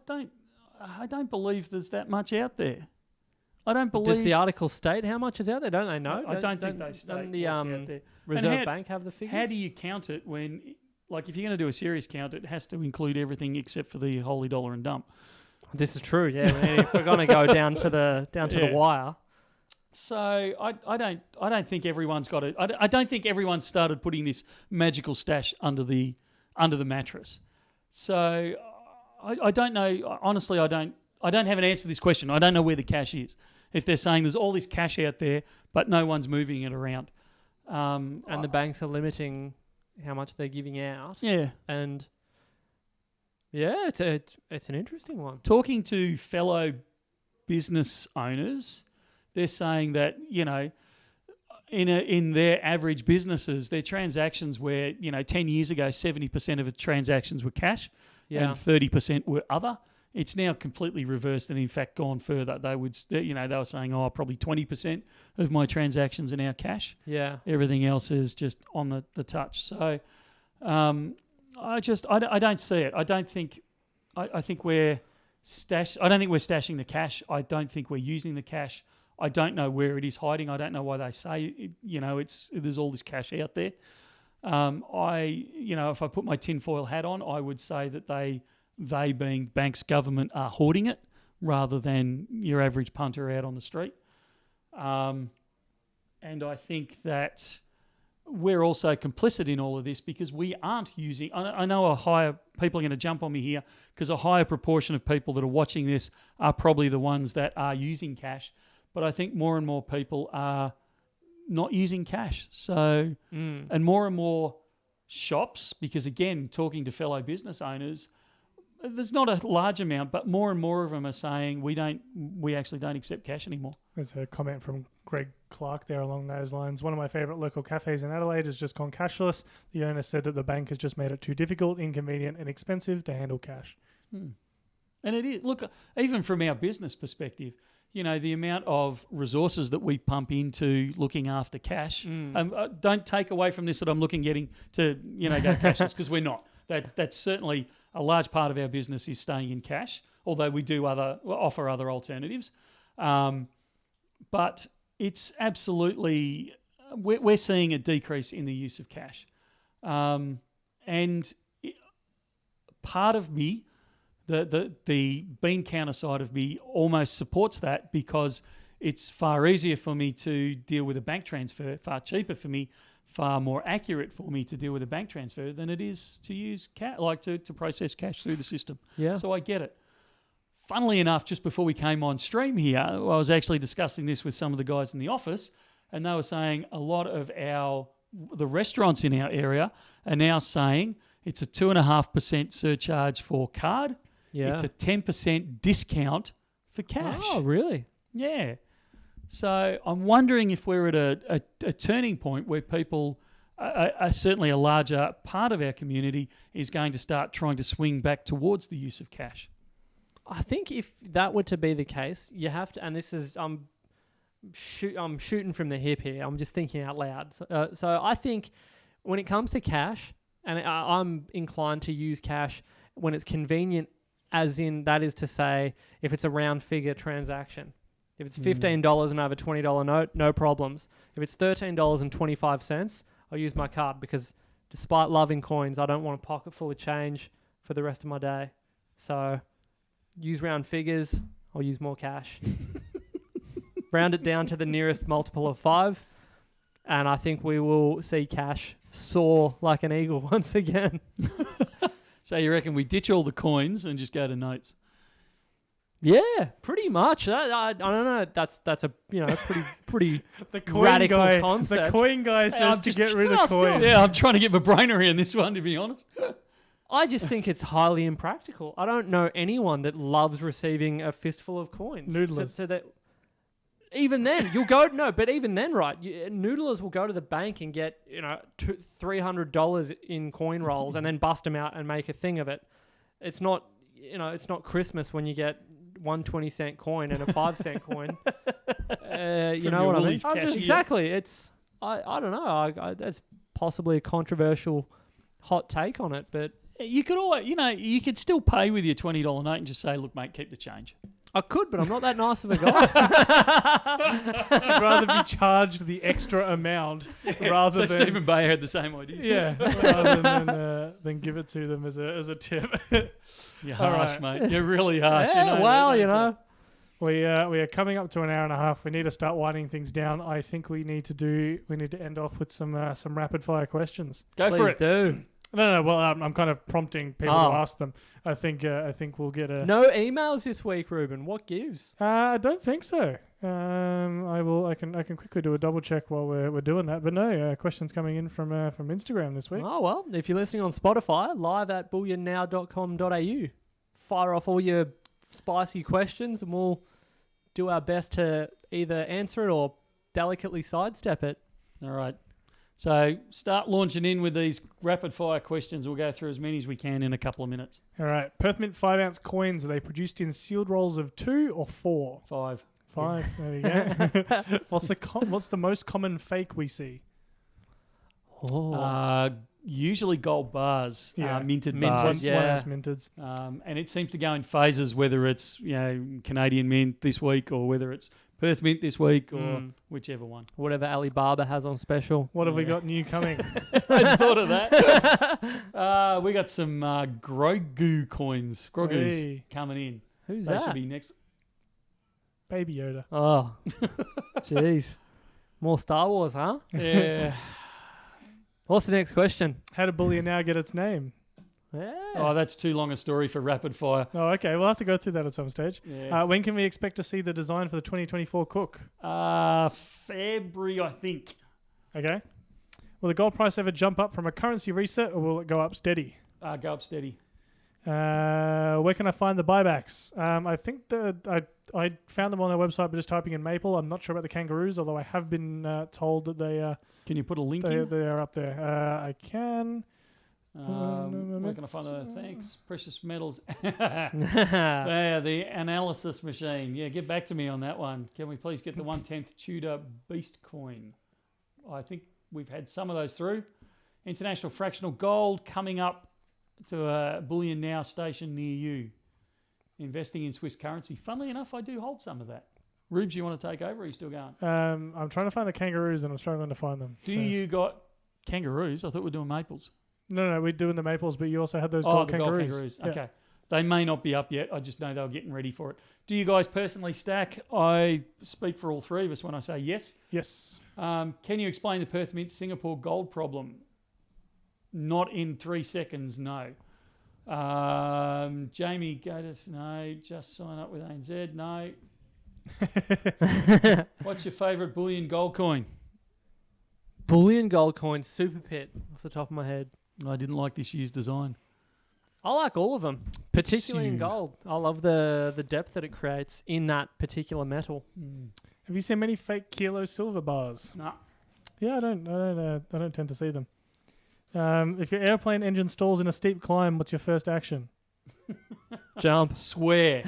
don't believe there's that much out there. I don't believe. Does the article state how much is out there? Don't they know? I don't think they state the what's out there. Reserve Bank have the figures? How do you count it when, like, if you're going to do a serious count, it has to include everything except for the holy dollar and dump. This is true. Yeah, if we're going to go down to the wire. So I don't think everyone's got it. I don't think everyone's started putting this magical stash under the under the mattress. So I don't know. Honestly, I don't have an answer to this question. I don't know where the cash is. If they're saying there's all this cash out there, but no one's moving it around. And the banks are limiting how much they're giving out. Yeah. And yeah, it's an interesting one. Talking to fellow business owners, they're saying that, in their average businesses, their transactions where, 10 years ago, 70% of the transactions were cash and 30% were other. It's now completely reversed and, in fact, gone further. They were saying, probably 20% of my transactions are now cash. Yeah. Everything else is just on the touch. So I don't see it. I think we're stashing the cash. I don't think we're using the cash. I don't know where it is hiding. I don't know why they say there's all this cash out there. If I put my tinfoil hat on, I would say that they being banks, government, are hoarding it rather than your average punter out on the street. And I think that we're also complicit in all of this because we aren't using. I know people are going to jump on me here because a higher proportion of people that are watching this are probably the ones that are using cash. But I think more and more people are not using cash. So, and more shops, because again, talking to fellow business owners, there's not a large amount, but more and more of them are saying we actually don't accept cash anymore. There's a comment from Greg Clark there along those lines. One of my favourite local cafes in Adelaide has just gone cashless. The owner said that the bank has just made it too difficult, inconvenient and expensive to handle cash. And it is. Look, even from our business perspective, the amount of resources that we pump into looking after cash. Don't take away from this that I'm getting to, go cashless, because we're not. That's certainly a large part of our business is staying in cash, although we do offer other alternatives. But it's absolutely, we're seeing a decrease in the use of cash. Part of me, the bean counter side of me almost supports that because it's far easier for me to deal with a bank transfer, far cheaper for me, far more accurate for me to deal with a bank transfer than it is to use to process cash through the system. Yeah. So I get it. Funnily enough, just before we came on stream here, I was actually discussing this with some of the guys in the office, and they were saying a lot of the restaurants in our area are now saying it's a 2.5% surcharge for card. Yeah. It's a 10% discount for cash. Oh, really? Yeah. So I'm wondering if we're at a turning point where people, certainly a larger part of our community, is going to start trying to swing back towards the use of cash. I think if that were to be the case, you have to, and this is, I'm shooting from the hip here. I'm just thinking out loud. So I think when it comes to cash, and I'm inclined to use cash when it's convenient, as in, that is to say, if it's a round figure transaction. If it's $15 and over $20 note, no problems. If it's $13.25, I'll use my card because despite loving coins, I don't want a pocket full of change for the rest of my day. So use round figures, I'll use more cash. Round it down to the nearest multiple of 5, and I think we will see cash soar like an eagle once again. So you reckon we ditch all the coins and just go to notes? Yeah, pretty much. I don't know. That's a pretty radical concept. The coin guy says to get rid of coins. Yeah, I'm trying to get my brain around this one, to be honest. I just think it's highly impractical. I don't know anyone that loves receiving a fistful of coins. Noodlers. So that even then, you'll go but even then, right? Noodlers will go to the bank and get $300 in coin rolls and then bust them out and make a thing of it. It's not Christmas when you get 1 20-cent coin and a 5-cent coin. You know what I mean? Exactly. It's I don't know. That's possibly a controversial hot take on it, but you could always, you could still pay with your $20 note and just say, "Look, mate, keep the change." I could, but I'm not that nice of a guy. I'd rather be charged the extra amount rather than Stephen Bayer had the same idea. Yeah, rather than give it to them as a tip. You're harsh, mate. You're really harsh. Yeah, We are coming up to an hour and a half. We need to start winding things down. I think we need to end off with some rapid fire questions. Go for it. Do. No. Well, I'm kind of prompting people to ask them. I think we'll get a... No emails this week, Ruben. What gives? I don't think so. I can quickly do a double check while we're doing that. But no, questions coming in from Instagram this week. Oh, well, if you're listening on Spotify, live at bullionnow.com.au. Fire off all your spicy questions and we'll do our best to either answer it or delicately sidestep it. All right. So start launching in with these rapid fire questions. We'll go through as many as we can in a couple of minutes. All right. Perth Mint 5-ounce coins, are they produced in sealed rolls of 2 or 4? 5. 5. There you go. What's the most common fake we see? Usually gold bars, minted Minted, bars. yeah. 1-ounce minted. And it seems to go in phases, whether it's Canadian Mint this week or whether it's Perth Mint this week or whichever one. Whatever Alibaba has on special. What have we got new coming? I hadn't thought of that. We got some Grogu coins, Grogus coming in. Who's They that? should be next. Baby Yoda. Oh, jeez. More Star Wars, huh? Yeah. What's the next question? How did Bullion Now get its name? Yeah. Oh, that's too long a story for rapid fire. Oh, okay. We'll have to go through that at some stage. Yeah. When can we expect to see the design for the 2024 Cook? February, I think. Okay. Will the gold price ever jump up from a currency reset, or will it go up steady? Go up steady. Where can I find the buybacks? I think I found them on their website, but just typing in Maple. I'm not sure about the kangaroos, although I have been told that they Can you put a link they in? are up there. I can. Where can I find the thanks? Precious metals. Yeah, the analysis machine. Yeah, get back to me on that one. Can we please get the 1/10 Tudor Beast coin? I think we've had some of those through. International fractional gold coming up to a Bullion Now station near you. Investing in Swiss currency. Funnily enough, I do hold some of that. Rubes, you want to take over? Or are you still going? I'm trying to find the kangaroos and I'm struggling to find them. Do you got kangaroos? I thought we were doing maples. No, we're doing the maples, but you also had those Oh, gold the kangaroos. gold kangaroos. Yeah. Okay. They may not be up yet. I just know they were getting ready for it. Do you guys personally stack? I speak for all three of us when I say yes. Yes. Can you explain the Perth Mint Singapore gold problem? Not in 3 seconds, no. Jamie Gatus, no. Just sign up with ANZ, no. What's your favourite bullion gold coin? Bullion gold coin, Super Pit, off the top of my head. I didn't like this year's design. I like all of them, particularly in Pursued. gold. I love the depth that it creates in that particular metal. Have you seen many fake kilo silver bars? No. Yeah, I don't tend to see them. If your airplane engine stalls in a steep climb, what's your first action? Jump. Swear.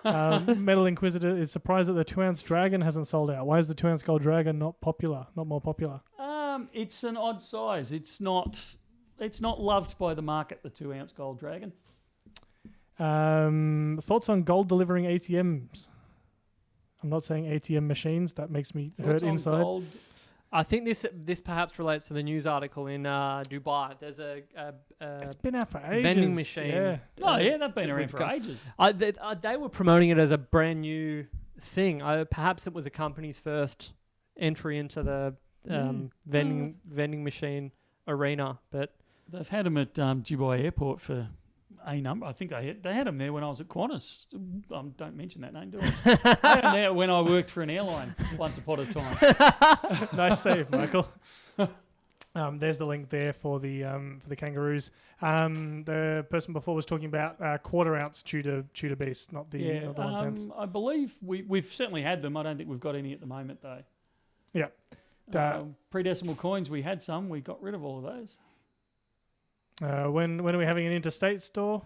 Metal Inquisitor is surprised that the 2-ounce dragon hasn't sold out. Why is the 2-ounce gold dragon not more popular? It's an odd size. It's not loved by the market, the 2-ounce gold dragon. Thoughts on gold delivering ATMs? I'm not saying ATM machines. That makes me hurt inside. Gold. I think this perhaps relates to the news article in Dubai. There's a It's been out for ages. vending machine. Yeah. Oh yeah, they've been around we've for got- ages. They were promoting it as a brand new thing. Perhaps it was a company's first entry into the vending machine arena, but They've had them at Dubai Airport for a number. I think they had them there when I was at Qantas. Don't mention that name, do I? I had them there when I worked for an airline once upon a time. Nice save, Michael. There's the link there for the kangaroos. The person before was talking about 1/4-ounce Tudor Beast, not the 1/10. I believe we've certainly had them. I don't think we've got any at the moment though. Yeah. Pre-decimal coins, we had some. We got rid of all of those. When are we having an interstate store?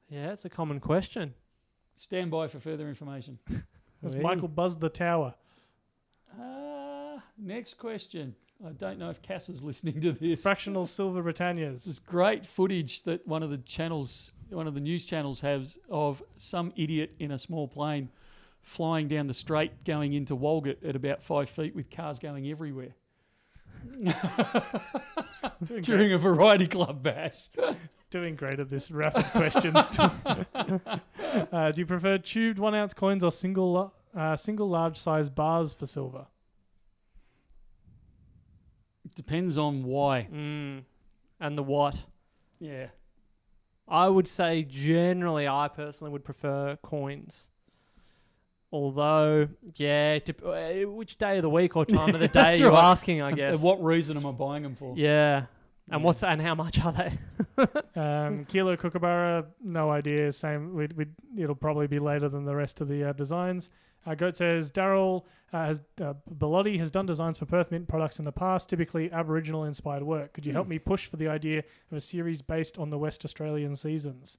yeah, it's a common question. Stand by for further information. Has Wee. Michael buzzed the tower? Next question. I don't know if Cass is listening to this. Fractional silver Britannias. There's great footage that one of the news channels has of some idiot in a small plane flying down the straight going into Walgett at about 5 feet with cars going everywhere. During a variety club bash. Doing great at this rapid questions. Do you prefer tubed 1-ounce coins or single large size bars for silver? Depends on why. And the what. Yeah. I would say generally I personally would prefer coins. Although, which day of the week or time of the day That's you're right. asking, I guess. And what reason am I buying them for? Yeah. And how much are they? Kilo Kookaburra, no idea. Same. It'll probably be later than the rest of the designs. Goat says Daryl Bellotti has done designs for Perth Mint products in the past, typically Aboriginal inspired work. Could you help me push for the idea of a series based on the West Australian seasons?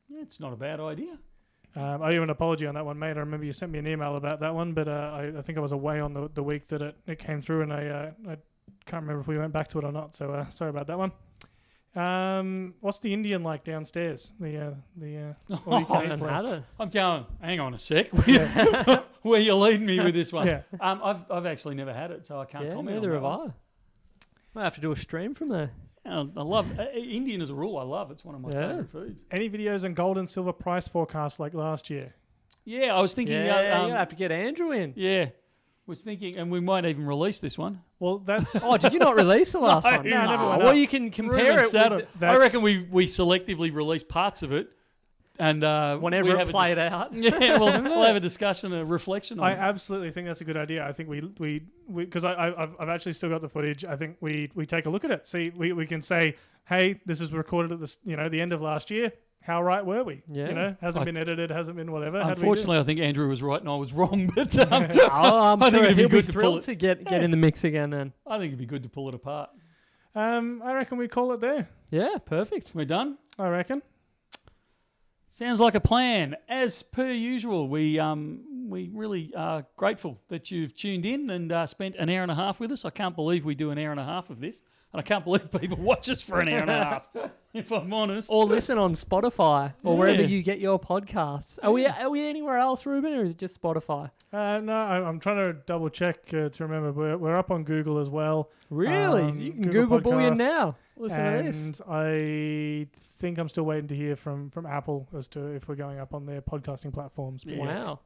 Yeah, it's not a bad idea. I owe you an apology on that one, mate. I remember you sent me an email about that one, but I think I was away on the week that it came through, and I can't remember if we went back to it or not. So sorry about that one. What's the Indian like downstairs? I'm I'm going. Hang on a sec. Where you leading me with this one? Yeah. I've actually never had it, so I can't comment. Neither on have that one. I. Might have to do a stream from there. I love Indian as a rule. I love. It's one of my favorite foods. Any videos on gold and silver price forecast like last year? Yeah, I was thinking. you have to get Andrew in. Yeah, was thinking, and we might even release this one. Well, that's. Oh, did you not release the last one? No, never went Well, up. you can compare it. I reckon we selectively release parts of it, and Whenever it played out. Yeah, we'll have a discussion, a reflection on I it. absolutely think that's a good idea. I think we because I've actually still got the footage. I think we take a look at it. See, we can say, hey, this is recorded at the end of last year. How right were we? Yeah. Hasn't been edited, hasn't been whatever. Unfortunately, I think Andrew was right and I was wrong. But I'm I think sure it'd be he'll be good to pull thrilled it. to get in the mix again then. I think it'd be good to pull it apart. I reckon we call it there. Yeah, perfect. We're done. I reckon. Sounds like a plan. As per usual, we really are grateful that you've tuned in and spent an hour and a half with us. I can't believe we do an hour and a half of this. And I can't believe people watch us for an hour and a half, if I'm honest. Or listen on Spotify or Yeah. wherever you get your podcasts. Are we anywhere else, Ruben, or is it just Spotify? No, I'm trying to double check to remember. We're up on Google as well. Really? You can Google Google Bullion Podcasts. Now. Listen to And this. I think I'm still waiting to hear from Apple as to if we're going up on their podcasting platforms. But Wow.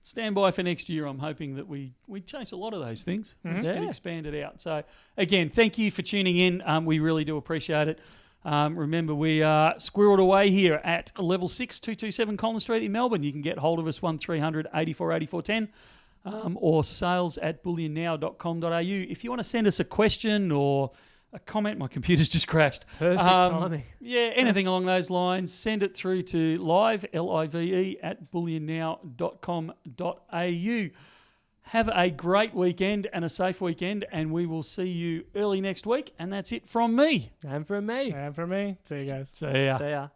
Stand by for next year. I'm hoping that we chase a lot of those things and Yeah. expand it out. So, again, thank you for tuning in. We really do appreciate it. Remember, we are squirreled away here at level 6, 227 Collins Street in Melbourne. You can get hold of us 1300 84 84 10 or sales@bullionnow.com.au. If you want to send us a question or a comment, my computer's just crashed. Perfect timing. Yeah, anything along those lines, send it through to live, Live, at bullionnow.com.au. Have a great weekend and a safe weekend, and we will see you early next week. And that's it from me. And from me. and for me, see you guys. See ya. See ya.